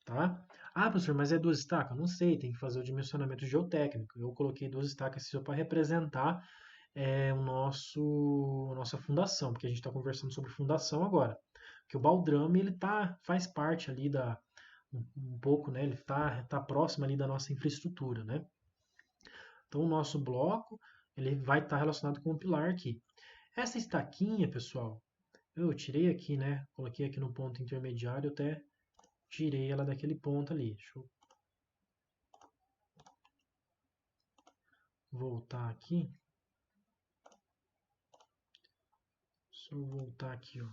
tá? Ah, professor, mas é duas estacas? Não sei, tem que fazer o dimensionamento geotécnico. Eu coloquei duas estacas só para representar a nossa fundação, porque a gente está conversando sobre fundação agora. Porque o baldrame ele faz parte ali um pouco, né? Ele tá próximo ali da nossa infraestrutura, né? Então o nosso bloco ele vai estar relacionado com o pilar aqui. Essa estaquinha, pessoal, eu tirei aqui, né? Coloquei aqui no ponto intermediário, eu até tirei ela daquele ponto ali. Deixa eu voltar aqui. Deixa eu voltar aqui, ó.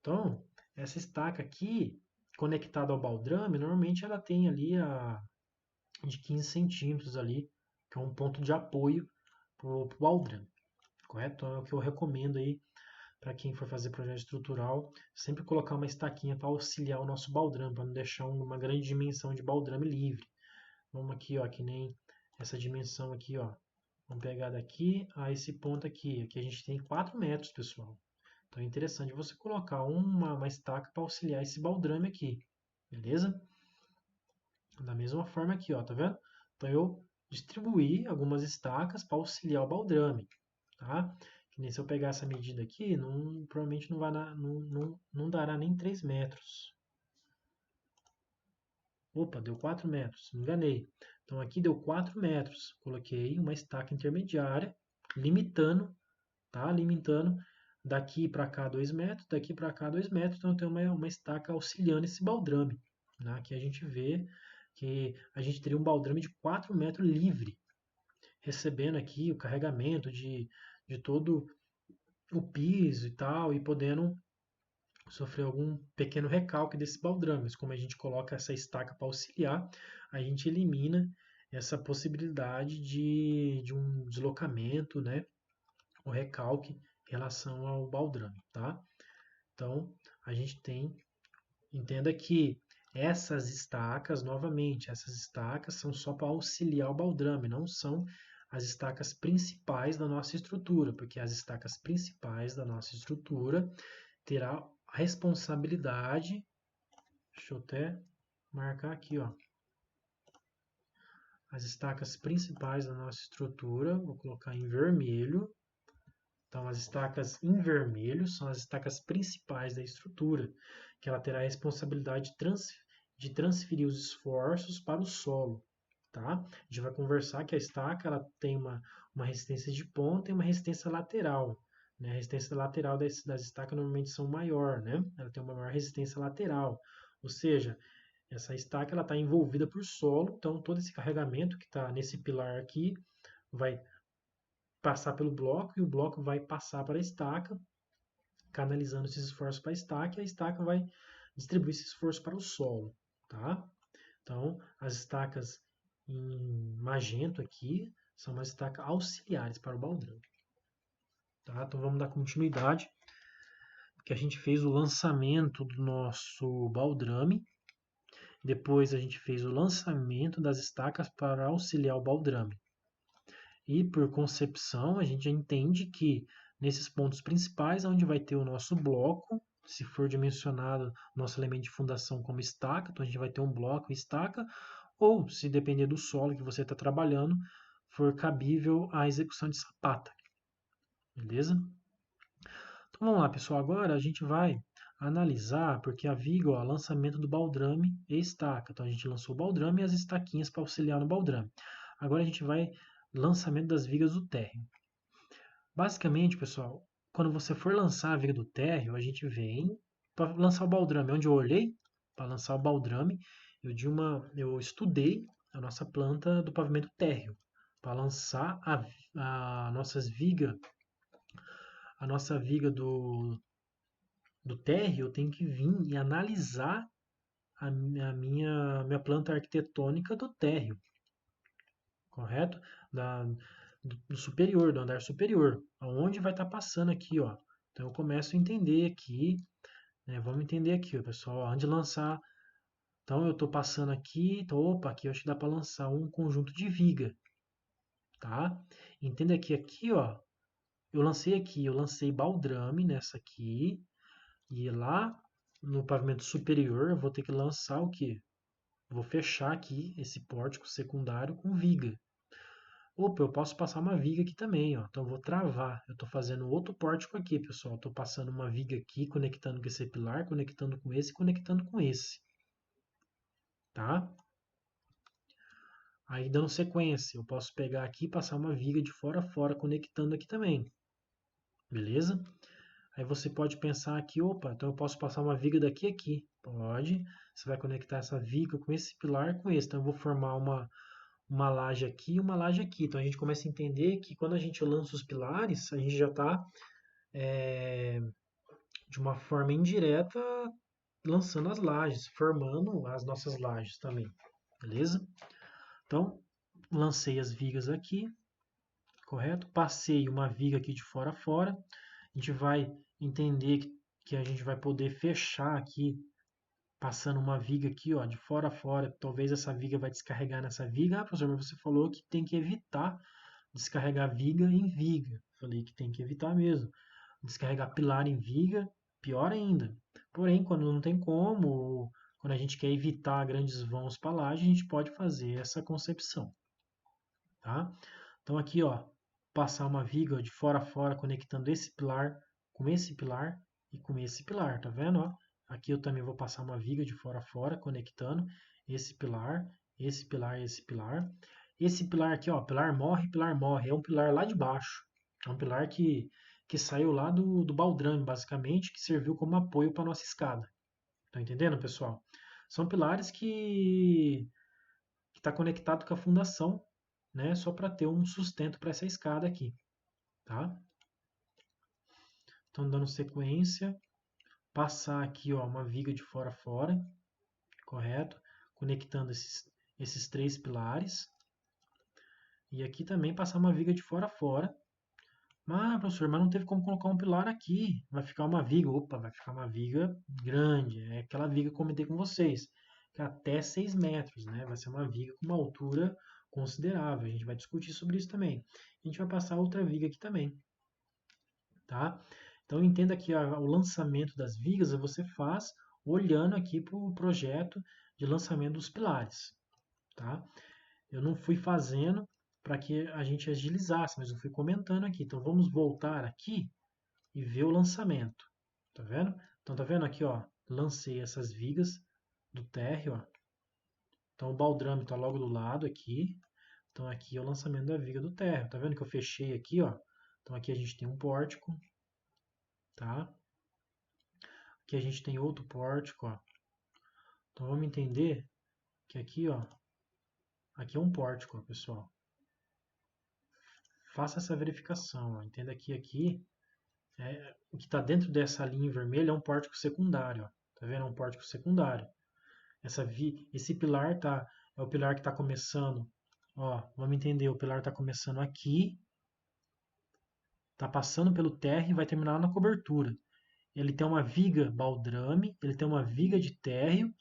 Então, essa estaca aqui, conectada ao baldrame, normalmente ela tem ali de 15 centímetros ali, que é um ponto de apoio para o baldrame, correto? Então é o que eu recomendo aí para quem for fazer projeto estrutural, sempre colocar uma estaquinha para auxiliar o nosso baldrame, para não deixar uma grande dimensão de baldrame livre. Vamos aqui, ó, que nem essa dimensão aqui, ó. Vamos pegar daqui a esse ponto aqui. Aqui a gente tem 4 metros, pessoal. Então é interessante você colocar uma estaca para auxiliar esse baldrame aqui, beleza? Da mesma forma aqui, ó, tá vendo? Então eu distribuí algumas estacas para auxiliar o baldrame, tá? Que nem se eu pegar essa medida aqui, provavelmente não dará nem 3 metros. Opa, deu 4 metros, me enganei. Então aqui deu 4 metros. Coloquei uma estaca intermediária, limitando, tá? Limitando daqui para cá 2 metros, daqui para cá 2 metros. Então eu tenho uma estaca auxiliando esse baldrame. Né? Aqui a gente vê que a gente teria um baldrame de 4 metros livre, recebendo aqui o carregamento de todo o piso e tal, e podendo sofrer algum pequeno recalque desse baldrame. Mas como a gente coloca essa estaca para auxiliar, a gente elimina essa possibilidade de um deslocamento, né, o recalque em relação ao baldrame, tá? Então, a gente entenda que essas estacas, novamente, essas estacas são só para auxiliar o baldrame, não são as estacas principais da nossa estrutura, porque as estacas principais da nossa estrutura terá a responsabilidade, deixa eu até marcar aqui, ó, as estacas principais da nossa estrutura, vou colocar em vermelho. Então, as estacas em vermelho são as estacas principais da estrutura, que ela terá a responsabilidade de transferir os esforços para o solo. Tá? A gente vai conversar que a estaca ela tem uma resistência de ponta e uma resistência lateral. Né? A resistência lateral das estacas normalmente são maior, né? Ela tem uma maior resistência lateral. Ou seja, essa estaca está envolvida por solo, então todo esse carregamento que está nesse pilar aqui vai passar pelo bloco e o bloco vai passar para a estaca, canalizando esses esforços para a estaca e a estaca vai distribuir esse esforço para o solo, tá? Então, as estacas em magento aqui são umas estacas auxiliares para o baldrame, tá? Então, vamos dar continuidade, porque a gente fez o lançamento do nosso baldrame, depois a gente fez o lançamento das estacas para auxiliar o baldrame. E por concepção, a gente já entende que nesses pontos principais, onde vai ter o nosso bloco, se for dimensionado nosso elemento de fundação como estaca, então a gente vai ter um bloco e estaca, ou se depender do solo que você está trabalhando, for cabível a execução de sapata. Beleza? Então vamos lá, pessoal. Agora a gente vai analisar, porque a viga, ó, lançamento do baldrame e estaca. Então a gente lançou o baldrame e as estaquinhas para auxiliar no baldrame. Agora a gente vai lançamento das vigas do térreo. Basicamente, pessoal, quando você for lançar a viga do térreo, a gente vem para lançar o baldrame. Onde eu olhei para lançar o baldrame, eu estudei a nossa planta do pavimento térreo para lançar a nossas viga, a nossa viga do térreo. Eu tenho que vir e analisar minha planta arquitetônica do térreo, correto? Do superior, do andar superior, aonde vai estar passando aqui, ó. Então eu começo a entender aqui, né? Vamos entender aqui, ó, pessoal, onde lançar. Então eu estou passando aqui, então, opa, aqui eu acho que dá para lançar um conjunto de viga, tá? Entenda que aqui, ó, eu lancei baldrame nessa aqui, e lá no pavimento superior eu vou ter que lançar o quê? Vou fechar aqui esse pórtico secundário com viga. Opa, eu posso passar uma viga aqui também, ó. Então eu vou travar. Eu estou fazendo outro pórtico aqui, pessoal. Estou passando uma viga aqui, conectando com esse pilar, conectando com esse, conectando com esse, tá? Aí dando sequência, eu posso pegar aqui e passar uma viga de fora a fora, conectando aqui também, beleza? Aí você pode pensar aqui, opa, então eu posso passar uma viga daqui a aqui. Pode. Você vai conectar essa viga com esse pilar com esse. Então eu vou formar uma laje aqui e uma laje aqui. Então a gente começa a entender que quando a gente lança os pilares, a gente já está de uma forma indireta lançando as lajes, formando as nossas lajes também, beleza? Então lancei as vigas aqui, correto? Passei uma viga aqui de fora a fora. A gente vai entender que a gente vai poder fechar aqui passando uma viga aqui, ó, de fora a fora. Talvez essa viga vai descarregar nessa viga. Ah, professor, mas você falou que tem que evitar descarregar viga em viga. Falei que tem que evitar mesmo. Descarregar pilar em viga, pior ainda. Porém, quando não tem como, ou quando a gente quer evitar grandes vãos para laje, a gente pode fazer essa concepção, tá? Então aqui, ó, passar uma viga de fora a fora conectando esse pilar com esse pilar e com esse pilar, tá vendo, ó? Aqui eu também vou passar uma viga de fora a fora conectando esse pilar, esse pilar e esse pilar. Esse pilar aqui, ó, pilar morre, é um pilar lá de baixo. É um pilar que saiu lá do baldrame, basicamente, que serviu como apoio para nossa escada. Tá entendendo, pessoal? São pilares que está conectado com a fundação, né? Só para ter um sustento para essa escada aqui, tá? Então, dando sequência, passar aqui, ó, uma viga de fora a fora, correto? Conectando esses três pilares. E aqui também passar uma viga de fora a fora. Mas, professor, mas não teve como colocar um pilar aqui. Vai ficar uma viga. Opa, vai ficar uma viga grande. É aquela viga que eu comentei com vocês, que é até 6 metros, né? Vai ser uma viga com uma altura considerável. A gente vai discutir sobre isso também. A gente vai passar outra viga aqui também, tá? Então entenda que o lançamento das vigas você faz olhando aqui para o projeto de lançamento dos pilares, tá? Eu não fui fazendo para que a gente agilizasse, mas eu fui comentando aqui. Então vamos voltar aqui e ver o lançamento, tá vendo? Então tá vendo aqui, ó, lancei essas vigas do térreo, ó. Então o baldrame está logo do lado aqui. Então aqui é o lançamento da viga do térreo. Tá vendo que eu fechei aqui, ó? Então aqui a gente tem um pórtico, tá? Aqui a gente tem outro pórtico, ó. Então vamos entender que aqui, ó, aqui é um pórtico, ó, pessoal. Faça essa verificação, ó. Entenda que aqui o que está dentro dessa linha vermelha é um pórtico secundário, ó. Tá vendo? É um pórtico secundário. Esse pilar é o pilar que está começando, ó, vamos entender, o pilar está começando aqui, está passando pelo térreo e vai terminar na cobertura. Ele tem uma viga baldrame, ele tem uma viga de térreo.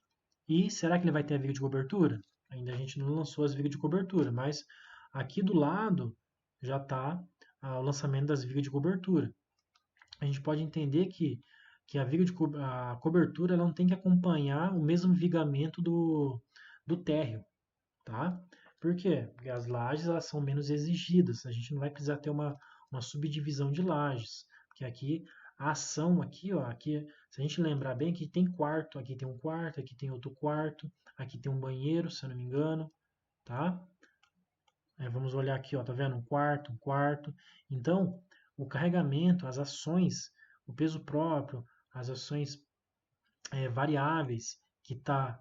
E será que ele vai ter a viga de cobertura? Ainda a gente não lançou as vigas de cobertura, mas aqui do lado já está o lançamento das vigas de cobertura. A gente pode entender que a cobertura ela não tem que acompanhar o mesmo vigamento do térreo, tá? Por quê? Porque as lajes elas são menos exigidas. A gente não vai precisar ter uma subdivisão de lajes. Porque aqui a ação aqui, ó, aqui, se a gente lembrar bem, aqui tem quarto, aqui tem um quarto, aqui tem outro quarto, aqui tem um banheiro, se eu não me engano, tá? Vamos olhar aqui, ó, tá vendo? Um quarto. Então, o carregamento, as ações, o peso próprio, as ações variáveis que está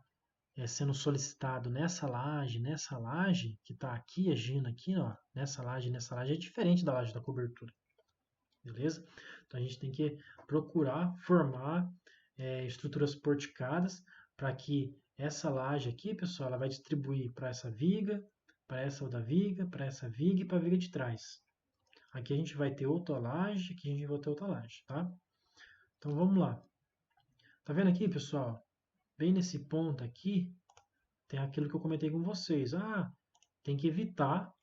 sendo solicitado nessa laje que está aqui agindo aqui, ó, nessa laje é diferente da laje da cobertura, beleza? Então a gente tem que procurar formar estruturas porticadas para que essa laje aqui, pessoal, ela vai distribuir para essa viga, para essa outra viga, para essa viga e para a viga de trás. Aqui a gente vai ter outra laje, aqui a gente vai ter outra laje, tá? Então vamos lá. Tá vendo aqui, pessoal? Bem nesse ponto aqui, tem aquilo que eu comentei com vocês. Tem que evitar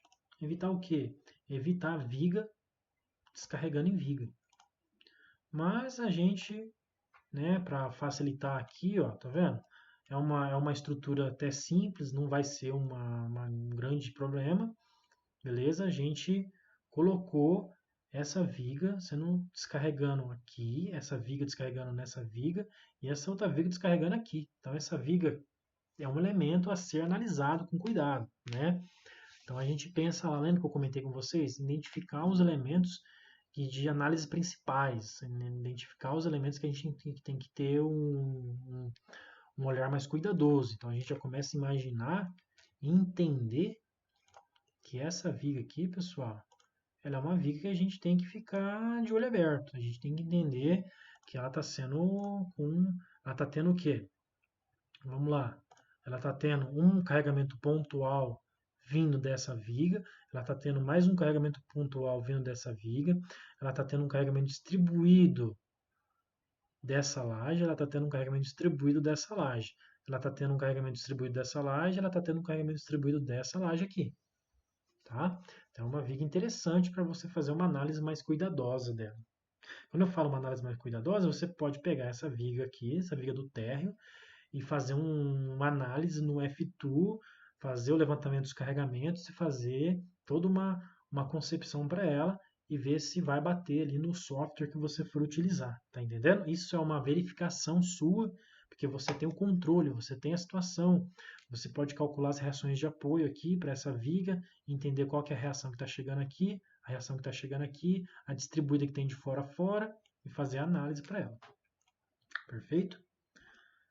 o quê? Evitar a viga descarregando em viga. Mas a gente, né, para facilitar aqui, ó, tá vendo? É uma estrutura até simples, não vai ser um grande problema, beleza? A gente colocou essa viga sendo descarregando aqui, essa viga descarregando nessa viga e essa outra viga descarregando aqui. Então essa viga é um elemento a ser analisado com cuidado, né? Então a gente pensa lá, lembra que eu comentei com vocês, identificar os elementos de análise principais, identificar os elementos que a gente tem que ter um olhar mais cuidadoso. Então a gente já começa a imaginar e entender que essa viga aqui, pessoal, ela é uma viga que a gente tem que ficar de olho aberto. A gente tem que entender que ela está ela está tendo o quê? Vamos lá. Ela está tendo um carregamento pontual vindo dessa viga, ela está tendo mais um carregamento pontual vindo dessa viga, ela está tendo um carregamento distribuído dessa laje, ela está tendo um carregamento distribuído dessa laje, ela está tendo um carregamento distribuído dessa laje, ela está tendo um carregamento distribuído dessa laje aqui. Tá? Então é uma viga interessante para você fazer uma análise mais cuidadosa dela. Quando eu falo uma análise mais cuidadosa, você pode pegar essa viga aqui, essa viga do térreo, e fazer uma análise no F2, fazer o levantamento dos carregamentos e fazer toda uma concepção para ela e ver se vai bater ali no software que você for utilizar, tá entendendo? Isso é uma verificação sua, porque você tem o controle, você tem a situação, você pode calcular as reações de apoio aqui para essa viga, entender qual que é a reação que está chegando aqui, a reação que está chegando aqui, a distribuída que tem de fora a fora e fazer a análise para ela. Perfeito?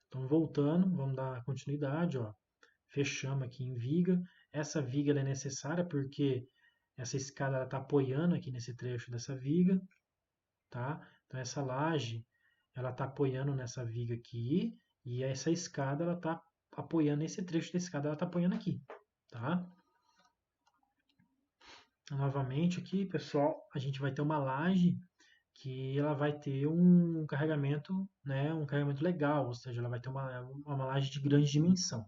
Então, voltando, vamos dar continuidade, ó. Fechamos aqui em viga. Essa viga ela é necessária porque essa escada está apoiando aqui nesse trecho dessa viga, tá? Então, essa laje ela está apoiando nessa viga aqui e essa escada ela está apoiando esse trecho da escada, ela está apoiando aqui, tá? Novamente aqui, pessoal, a gente vai ter uma laje que ela vai ter um carregamento, né, um carregamento legal, ou seja, ela vai ter uma laje de grande dimensão,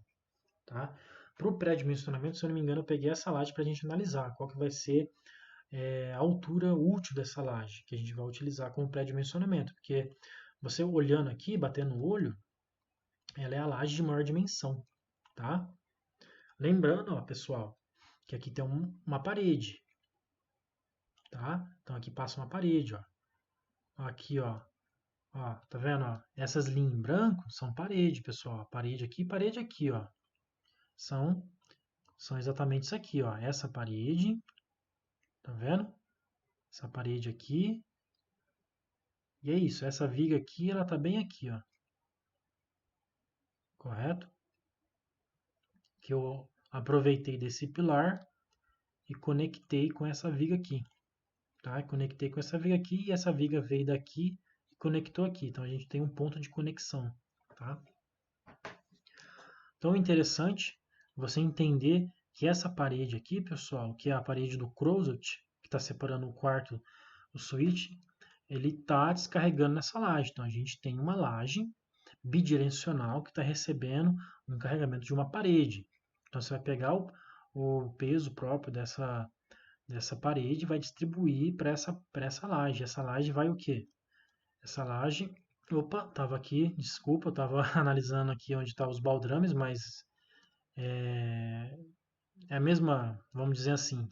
tá? Para o pré-dimensionamento, se eu não me engano, eu peguei essa laje para a gente analisar qual que vai ser a altura útil dessa laje que a gente vai utilizar como pré-dimensionamento, porque você olhando aqui, batendo o olho, ela é a laje de maior dimensão, tá? Lembrando, ó, pessoal, que aqui tem uma parede, tá? Então aqui passa uma parede, ó. Aqui, ó, tá vendo? Ó? Essas linhas em branco são parede, pessoal. Parede aqui, ó. São exatamente isso aqui, ó. Essa parede, tá vendo? Essa parede aqui. E é isso, essa viga aqui, ela tá bem aqui, ó. Correto? Que eu aproveitei desse pilar e conectei com essa viga aqui, tá? Conectei com essa viga aqui e essa viga veio daqui e conectou aqui. Então a gente tem um ponto de conexão, tá? Então é interessante você entender que essa parede aqui, pessoal, que é a parede do closet, que está separando o quarto do suíte, ele está descarregando nessa laje. Então a gente tem uma laje bidirecional que está recebendo um carregamento de uma parede. Então você vai pegar o peso próprio dessa parede e vai distribuir para essa laje. Essa laje vai o quê? Essa laje. Opa, estava aqui, desculpa, eu estava analisando aqui onde estão os baldrames, mas é a mesma, vamos dizer assim,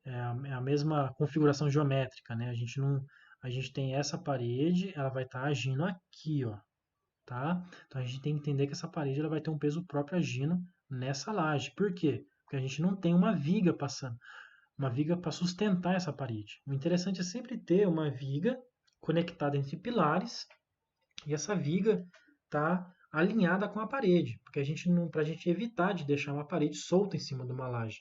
é a mesma configuração geométrica, né? A gente tem essa parede, ela vai estar agindo aqui, ó, tá? Então a gente tem que entender que essa parede ela vai ter um peso próprio agindo nessa laje. Por quê? Porque a gente não tem uma viga passando. uma viga para sustentar essa parede. O interessante é sempre ter uma viga conectada entre pilares e essa viga está alinhada com a parede, porque para a gente evitar de deixar uma parede solta em cima de uma laje.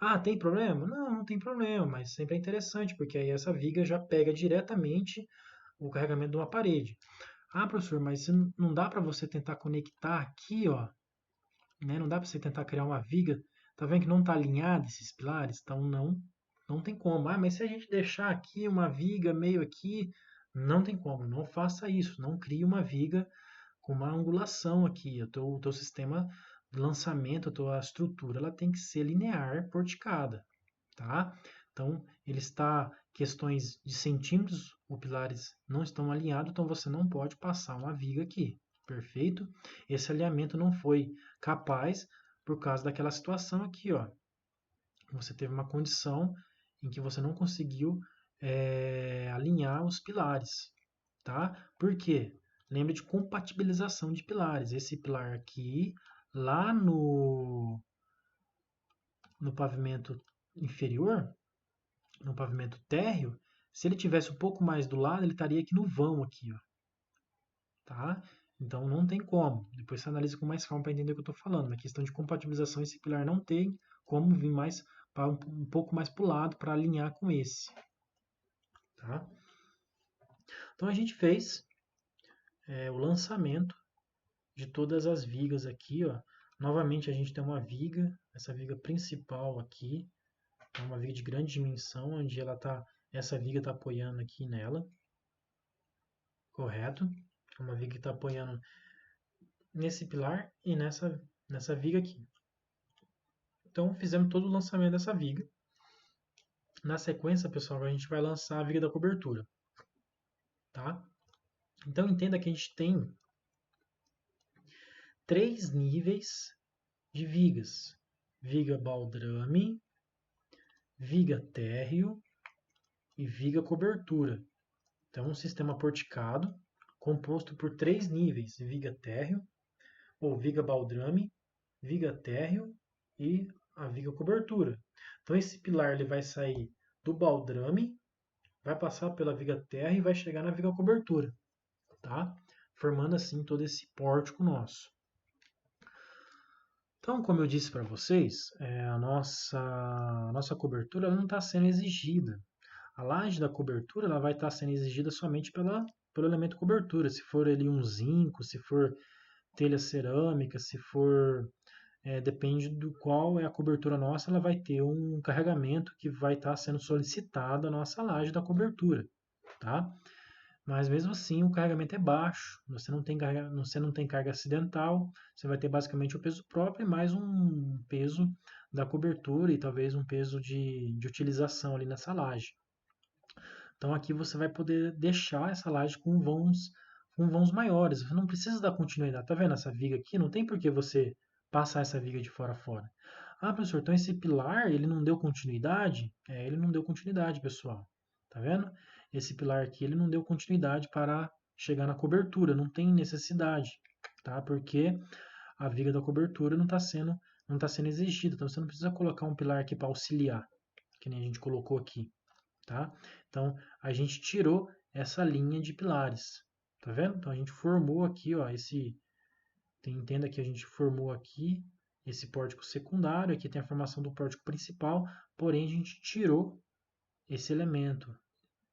Ah, tem problema? Não, não tem problema, mas sempre é interessante, porque aí essa viga já pega diretamente o carregamento de uma parede. Ah, professor, mas não dá para você tentar conectar aqui, ó, né? Não dá para você tentar criar uma viga. Tá vendo que não está alinhado esses pilares? Então não tem como. Ah, mas se a gente deixar aqui uma viga meio aqui, não tem como. Não faça isso. Não crie uma viga com uma angulação aqui. O teu sistema de lançamento, a tua estrutura, ela tem que ser linear, porticada, tá? Então, ele está questões de centímetros, os pilares não estão alinhados, então você não pode passar uma viga aqui, perfeito? Esse alinhamento não foi capaz por causa daquela situação aqui, ó. Você teve uma condição em que você não conseguiu alinhar os pilares, tá? Por quê? Lembre de compatibilização de pilares. Esse pilar aqui, lá no pavimento inferior, no pavimento térreo, se ele tivesse um pouco mais do lado, ele estaria aqui no vão aqui, ó, tá? Então não tem como. Depois você analisa com mais calma para entender o que eu estou falando. Na questão de compatibilização, esse pilar não tem como vir mais para um pouco mais para o lado para alinhar com esse, tá? Então a gente fez o lançamento de todas as vigas aqui, ó. Novamente a gente tem uma viga, essa viga principal aqui, é uma viga de grande dimensão, onde essa viga está apoiando aqui nela, correto? É uma viga que está apoiando nesse pilar e nessa viga aqui. Então fizemos todo o lançamento dessa viga. Na sequência, pessoal, a gente vai lançar a viga da cobertura, tá? Então entenda que a gente tem 3 níveis de vigas: viga baldrame, viga térreo e viga cobertura. Então, um sistema porticado composto por 3 níveis: viga térreo, ou viga baldrame, viga térreo e a viga cobertura. Então, esse pilar ele vai sair do baldrame, vai passar pela viga térreo e vai chegar na viga cobertura, tá? Formando assim todo esse pórtico nosso. Então, como eu disse para vocês, a nossa cobertura não está sendo exigida. A laje da cobertura ela vai estar sendo exigida somente pelo elemento cobertura. Se for ali um zinco, se for telha cerâmica, se for... depende do qual é a cobertura nossa, ela vai ter um carregamento que vai estar sendo solicitado a nossa laje da cobertura, tá? Mas mesmo assim o carregamento é baixo, você não tem carga acidental, você vai ter basicamente o peso próprio e mais um peso da cobertura e talvez um peso de utilização ali nessa laje. Então aqui você vai poder deixar essa laje com vãos maiores. Você não precisa dar continuidade. Tá vendo essa viga aqui? Não tem por que você passar essa viga de fora a fora. Ah, professor, então esse pilar ele não deu continuidade? Ele não deu continuidade, pessoal. Tá vendo? Esse pilar aqui ele não deu continuidade para chegar na cobertura. Não tem necessidade, tá? Porque a viga da cobertura não tá sendo exigida. Então você não precisa colocar um pilar aqui para auxiliar, que nem a gente colocou aqui. Tá? Então, a gente tirou essa linha de pilares, tá vendo? Então, a gente formou aqui, ó, entenda que a gente formou aqui esse pórtico secundário, aqui tem a formação do pórtico principal, porém, a gente tirou esse elemento.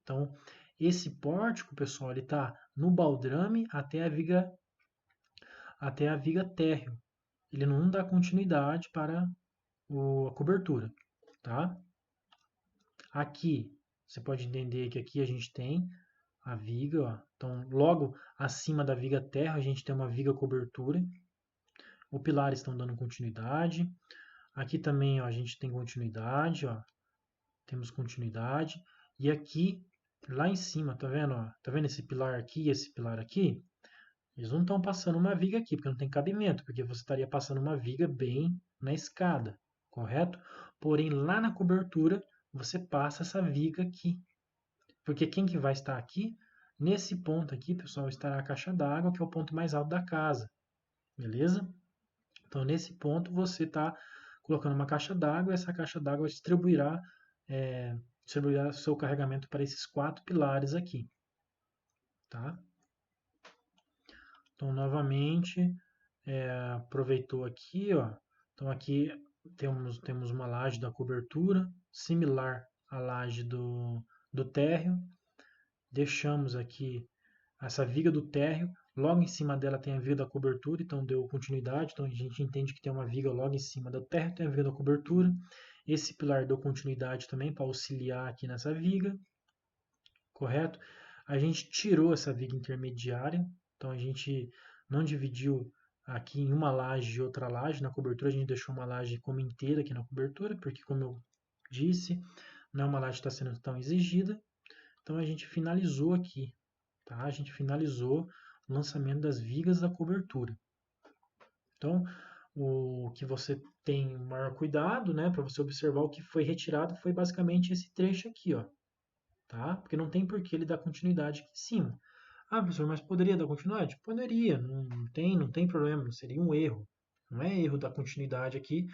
Então, esse pórtico, pessoal, ele está no baldrame até a viga térreo. Ele não dá continuidade para a cobertura, tá? Aqui, você pode entender que aqui a gente tem a viga, ó. Então logo acima da viga terra a gente tem uma viga cobertura. Os pilares estão dando continuidade. Aqui também, ó, a gente tem continuidade, ó. Temos continuidade. E aqui, lá em cima, tá vendo, ó? Tá vendo esse pilar aqui e esse pilar aqui? Eles não estão passando uma viga aqui, porque não tem cabimento, porque você estaria passando uma viga bem na escada, correto? Porém, lá na cobertura, você passa essa viga aqui. Porque quem que vai estar aqui? Nesse ponto aqui, pessoal, estará a caixa d'água, que é o ponto mais alto da casa. Beleza? Então, nesse ponto, você está colocando uma caixa d'água e essa caixa d'água distribuirá distribuir o seu carregamento para esses 4 pilares aqui, tá? Então, novamente, aproveitou aqui, ó. Então, aqui temos uma laje da cobertura, similar à laje do térreo. Deixamos aqui essa viga do térreo, logo em cima dela tem a viga da cobertura, então deu continuidade, então a gente entende que tem uma viga logo em cima do térreo, tem a viga da cobertura. Esse pilar deu continuidade também para auxiliar aqui nessa viga, correto? A gente tirou essa viga intermediária, então a gente não dividiu aqui em uma laje e outra laje na cobertura, a gente deixou uma laje como inteira aqui na cobertura, porque como eu disse, não é uma laje que está sendo tão exigida, então a gente finalizou aqui, tá? A gente finalizou o lançamento das vigas da cobertura. Então, o que você tem maior cuidado, né, para você observar o que foi retirado foi basicamente esse trecho aqui, ó, tá? Porque não tem por que ele dar continuidade aqui em cima. Ah, professor, mas poderia dar continuidade? Poderia, não tem problema, não seria um erro. Não é erro da continuidade aqui,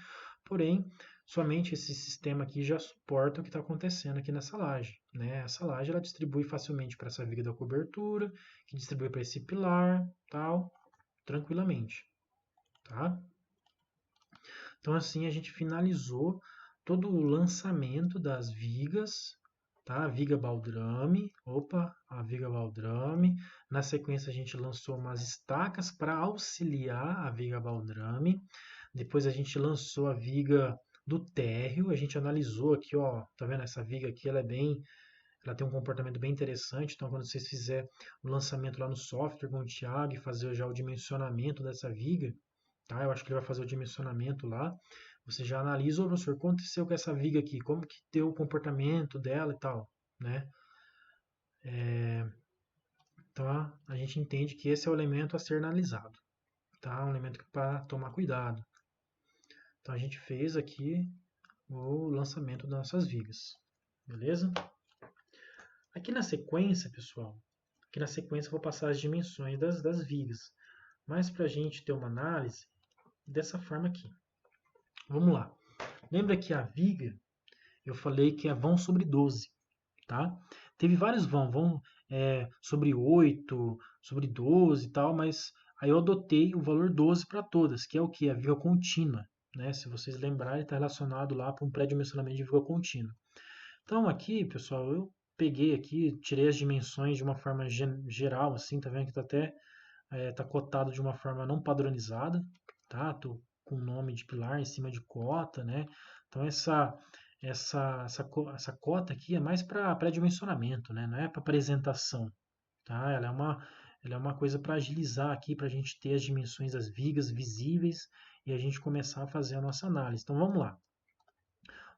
porém, somente esse sistema aqui já suporta o que está acontecendo aqui nessa laje. Né? Essa laje ela distribui facilmente para essa viga da cobertura, que distribui para esse pilar, tal, tranquilamente. Tá? Então, assim, a gente finalizou todo o lançamento das vigas, tá? A viga baldrame, a viga baldrame. Na sequência, a gente lançou umas estacas para auxiliar a viga baldrame. Depois, a gente lançou a viga do térreo. A gente analisou aqui, ó, tá vendo? Essa viga aqui, ela tem um comportamento bem interessante. Então, quando vocês fizerem o lançamento lá no software com o Thiago e fazer já o dimensionamento dessa viga, tá? Eu acho que ele vai fazer o dimensionamento lá. Você já analisa, professor, o que aconteceu com essa viga aqui? Como que deu o comportamento dela e tal, né? Então, a gente entende que esse é o elemento a ser analisado, tá? Um elemento para tomar cuidado. Então, a gente fez aqui o lançamento das nossas vigas, beleza? Aqui na sequência, pessoal, aqui na sequência eu vou passar as dimensões das vigas, mas para a gente ter uma análise dessa forma aqui. Vamos lá. Lembra que a viga, eu falei que é vão sobre 12, tá? Teve vários vão sobre 8, sobre 12 e tal, mas aí eu adotei o valor 12 para todas, que é o que? A viga contínua, né? Se vocês lembrarem, está relacionado lá para um pré-dimensionamento de viga contínua. Então aqui, pessoal, eu peguei aqui, tirei as dimensões de uma forma geral, assim, tá vendo que tá até tá cotado de uma forma não padronizada, tá? Tô com o nome de pilar em cima de cota, né? Então essa cota aqui é mais para pré-dimensionamento, né? Não é para apresentação, tá? Ela é uma coisa para agilizar aqui, para a gente ter as dimensões das vigas visíveis e a gente começar a fazer a nossa análise. Então vamos lá.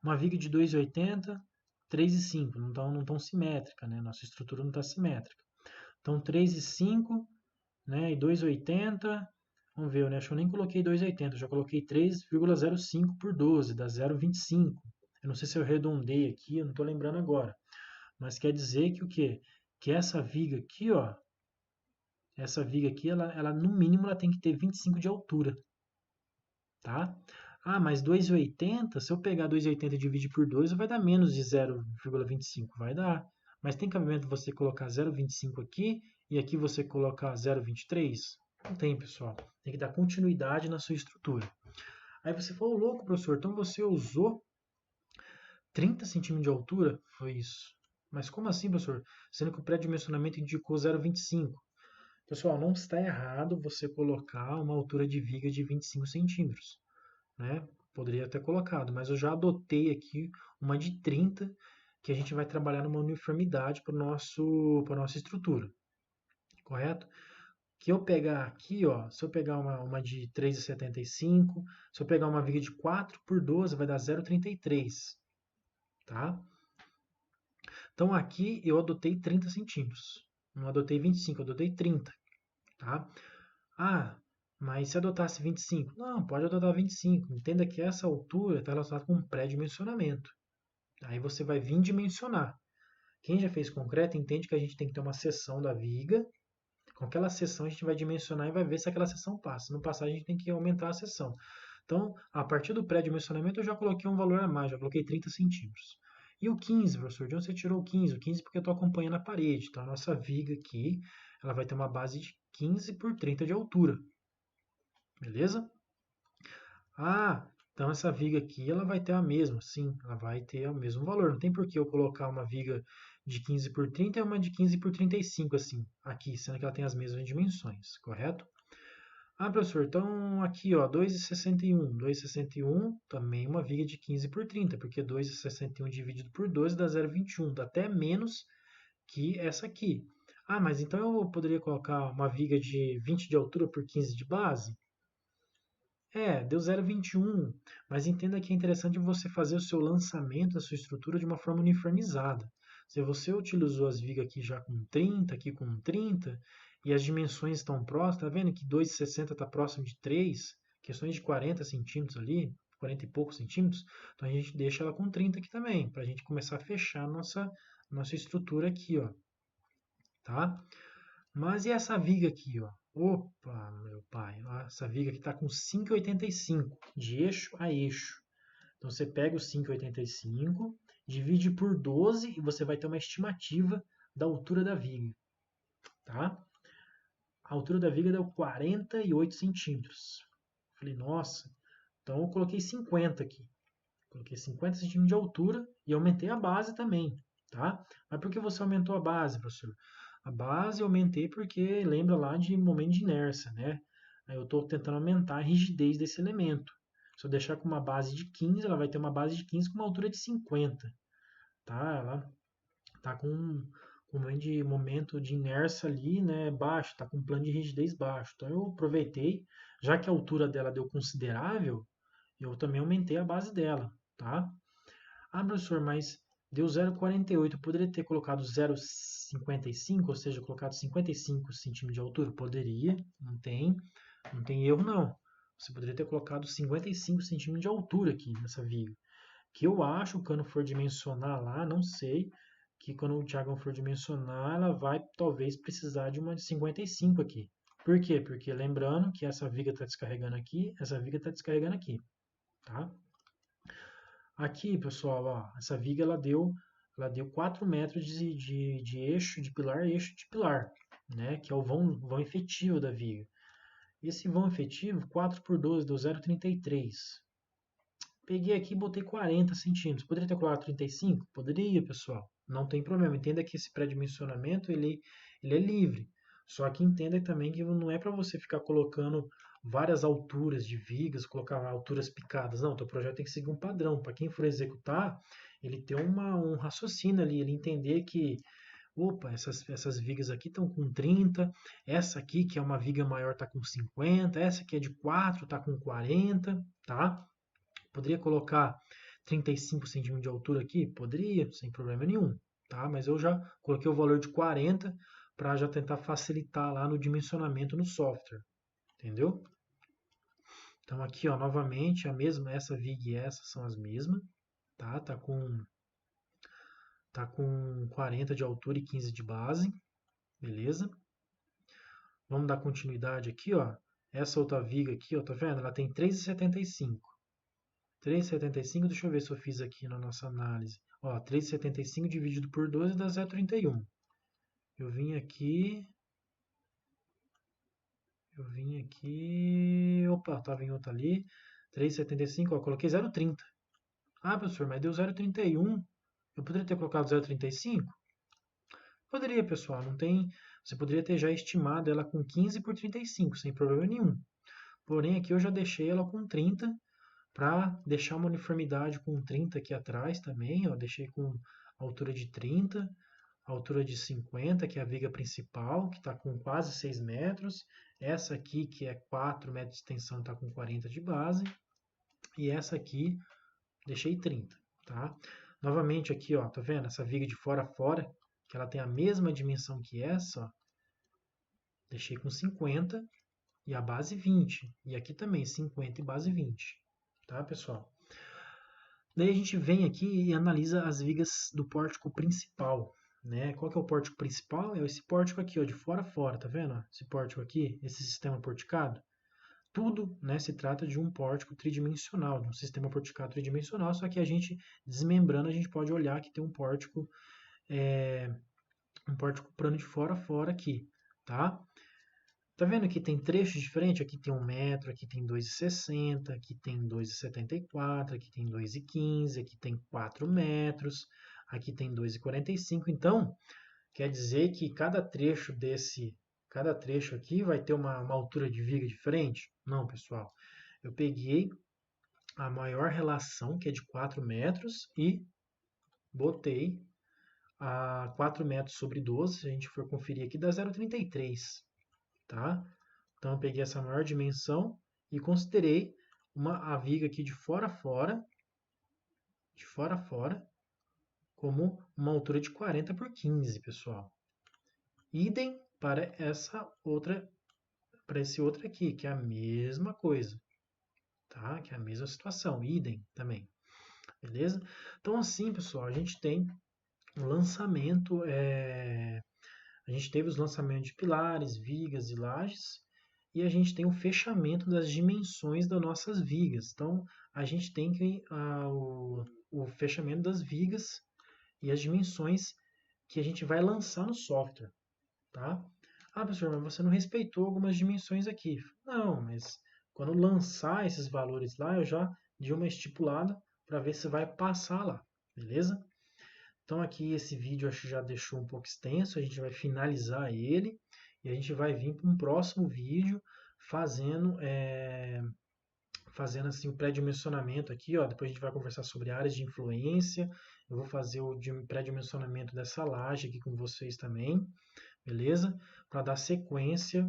Uma viga de 2,80, 3,5, não estão simétrica, né? Nossa estrutura não está simétrica. Então 3,5, né? E 2,80, vamos ver, né? Acho que eu nem coloquei 2,80, eu já coloquei 3,05 por 12, dá 0,25. Eu não sei se eu arredondei aqui, eu não estou lembrando agora. Mas quer dizer que o quê? Que essa viga aqui, ó, essa viga aqui, ela no mínimo ela tem que ter 25 de altura, tá? Ah, mas 2,80, se eu pegar 2,80 e dividir por 2, vai dar menos de 0,25, vai dar. Mas tem cabimento você colocar 0,25 aqui e aqui você colocar 0,23? Não tem, pessoal. Tem que dar continuidade na sua estrutura. Aí você falou, louco, professor, então você usou 30 centímetros de altura? Foi isso. Mas como assim, professor? Sendo que o pré-dimensionamento indicou 0,25. Pessoal, não está errado você colocar uma altura de viga de 25 centímetros, né? Poderia ter colocado, mas eu já adotei aqui uma de 30, que a gente vai trabalhar numa uniformidade para a nossa estrutura, correto? Que eu pegar aqui, ó, se eu pegar uma de 3,75, se eu pegar uma viga de 4 por 12, vai dar 0,33, tá? Então aqui eu adotei 30 centímetros, não adotei 25, eu adotei 30, tá? Ah, mas se adotasse 25? Não, pode adotar 25. Entenda que essa altura está relacionada com um pré-dimensionamento. Aí você vai vir dimensionar. Quem já fez concreto entende que a gente tem que ter uma seção da viga. Com aquela seção a gente vai dimensionar e vai ver se aquela seção passa. Se não passar, a gente tem que aumentar a seção. Então, a partir do pré-dimensionamento eu já coloquei um valor a mais, já coloquei 30 centímetros. E o 15, professor, de onde você tirou o 15? O 15 porque eu estou acompanhando a parede. Então, a nossa viga aqui, ela vai ter uma base de 15 por 30 de altura. Beleza? Ah, então essa viga aqui, ela vai ter a mesma, sim, ela vai ter o mesmo valor. Não tem por que eu colocar uma viga de 15 por 30 e uma de 15 por 35, assim, aqui, sendo que ela tem as mesmas dimensões, correto? Ah, professor, então aqui, ó, 2,61. 2,61 também uma viga de 15 por 30, porque 2,61 dividido por 12 dá 0,21, dá até menos que essa aqui. Ah, mas então eu poderia colocar uma viga de 20 de altura por 15 de base? Deu 0,21, mas entenda que é interessante você fazer o seu lançamento da sua estrutura de uma forma uniformizada. Se você utilizou as vigas aqui já com 30, aqui com 30, e as dimensões estão próximas, tá vendo que 2,60 está próximo de 3, questões de 40 centímetros ali, 40 e poucos centímetros, então a gente deixa ela com 30 aqui também, para a gente começar a fechar a nossa estrutura aqui, ó, tá? Mas e essa viga aqui, ó? Opa, meu pai, ó, essa viga aqui está com 5,85 de eixo a eixo. Então você pega o 5,85, divide por 12 e você vai ter uma estimativa da altura da viga, tá? A altura da viga deu 48 centímetros. Falei, nossa, então eu coloquei 50 aqui. Coloquei 50 centímetros de altura e aumentei a base também, tá? Mas por que você aumentou a base, professor? A base eu aumentei porque lembra lá de momento de inércia, né? Aí eu estou tentando aumentar a rigidez desse elemento. Se eu deixar com uma base de 15, ela vai ter uma base de 15 com uma altura de 50, tá? Ela tá com um momento de inércia ali, né, baixo, tá com um plano de rigidez baixo. Então eu aproveitei, já que a altura dela deu considerável, eu também aumentei a base dela, tá? Ah, professor, mas deu 0,48. Eu poderia ter colocado 0,55, ou seja, colocado 55 centímetros de altura? Poderia, não tem erro não. Você poderia ter colocado 55 centímetros de altura aqui nessa viga. Que eu acho, quando for dimensionar lá, não sei, que quando o Thiago for dimensionar, ela vai talvez precisar de uma de 55 aqui. Por quê? Porque lembrando que essa viga está descarregando aqui, essa viga está descarregando aqui, tá? Aqui, pessoal, ó, essa viga ela deu 4 metros de eixo de pilar, né, que é o vão efetivo da viga. Esse vão efetivo, 4 por 12, deu 0,33. Peguei aqui e botei 40 centímetros. Poderia ter colocado 35? Poderia, pessoal. Não tem problema. Entenda que esse pré-dimensionamento ele é livre. Só que entenda também que não é para você ficar colocando várias alturas de vigas, colocar alturas picadas. Não, o teu projeto tem que seguir um padrão. Para quem for executar, ele ter um raciocínio ali, ele entender que, opa, essas vigas aqui estão com 30, essa aqui, que é uma viga maior, está com 50, essa aqui é de 4, está com 40, tá? Poderia colocar 35 centímetros de altura aqui? Poderia, sem problema nenhum, tá? Mas eu já coloquei o valor de 40 para já tentar facilitar lá no dimensionamento no software, entendeu? Então aqui, ó, novamente, a mesma, essa vig e essa são as mesmas, tá? Tá com 40 de altura e 15 de base, beleza? Vamos dar continuidade aqui, ó. Essa outra viga aqui, ó, tá vendo? Ela tem 3,75. 3,75, deixa eu ver se eu fiz aqui na nossa análise. Ó, 3,75 dividido por 12 dá 0,31. Eu vim aqui, opa, estava em outra ali. 3,75, ó, coloquei 0,30. Ah, professor, mas deu 0,31. Eu poderia ter colocado 0,35? Poderia, pessoal, não tem. Você poderia ter já estimado ela com 15 por 35, sem problema nenhum. Porém, aqui eu já deixei ela com 30 para deixar uma uniformidade com 30 aqui atrás também, ó, deixei com altura de 30, altura de 50, que é a viga principal, que está com quase 6 metros, essa aqui, que é 4 metros de extensão, está com 40 de base, e essa aqui, deixei 30, tá? Novamente aqui, ó, tá vendo? Essa viga de fora a fora, que ela tem a mesma dimensão que essa, ó, deixei com 50 e a base 20. E aqui também 50 e base 20, tá, pessoal? Daí a gente vem aqui e analisa as vigas do pórtico principal, né? Qual que é o pórtico principal? É esse pórtico aqui, ó, de fora a fora, tá vendo? Esse pórtico aqui, esse sistema porticado. tudo, né, se trata de um pórtico tridimensional, de um sistema porticado tridimensional, só que a gente, desmembrando, a gente pode olhar que tem um pórtico plano de fora a fora aqui, tá? Tá vendo que tem trechos diferentes? Aqui tem 1 metro, aqui tem 2,60, aqui tem 2,74, aqui tem 2,15, aqui tem 4 metros, aqui tem 2,45. Então, quer dizer que cada trecho aqui vai ter uma altura de viga diferente? Não, pessoal. Eu peguei a maior relação, que é de 4 metros, e botei a 4 metros sobre 12. Se a gente for conferir aqui, dá 0,33, tá? Então, eu peguei essa maior dimensão e considerei a viga aqui de fora a fora, como uma altura de 40 por 15, pessoal. Idem para esse outro aqui, que é a mesma coisa, tá? Que é a mesma situação, idem também, beleza? Então, assim, pessoal, a gente tem um lançamento, a gente teve os lançamentos de pilares, vigas e lajes, e a gente tem o fechamento das dimensões das nossas vigas. Então, a gente tem o fechamento das vigas e as dimensões que a gente vai lançar no software, tá? Ah, professor, mas você não respeitou algumas dimensões aqui. Não, mas quando lançar esses valores lá, eu já dei uma estipulada para ver se vai passar lá, beleza? Então aqui esse vídeo acho que já deixou um pouco extenso, a gente vai finalizar ele e a gente vai vir para um próximo vídeo fazendo, fazendo assim o pré-dimensionamento aqui, ó. Depois a gente vai conversar sobre áreas de influência. Eu vou fazer o pré-dimensionamento dessa laje aqui com vocês também, beleza? Para dar sequência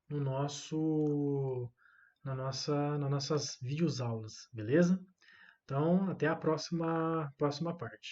no nas nossas videoaulas, beleza? Então, até a próxima parte.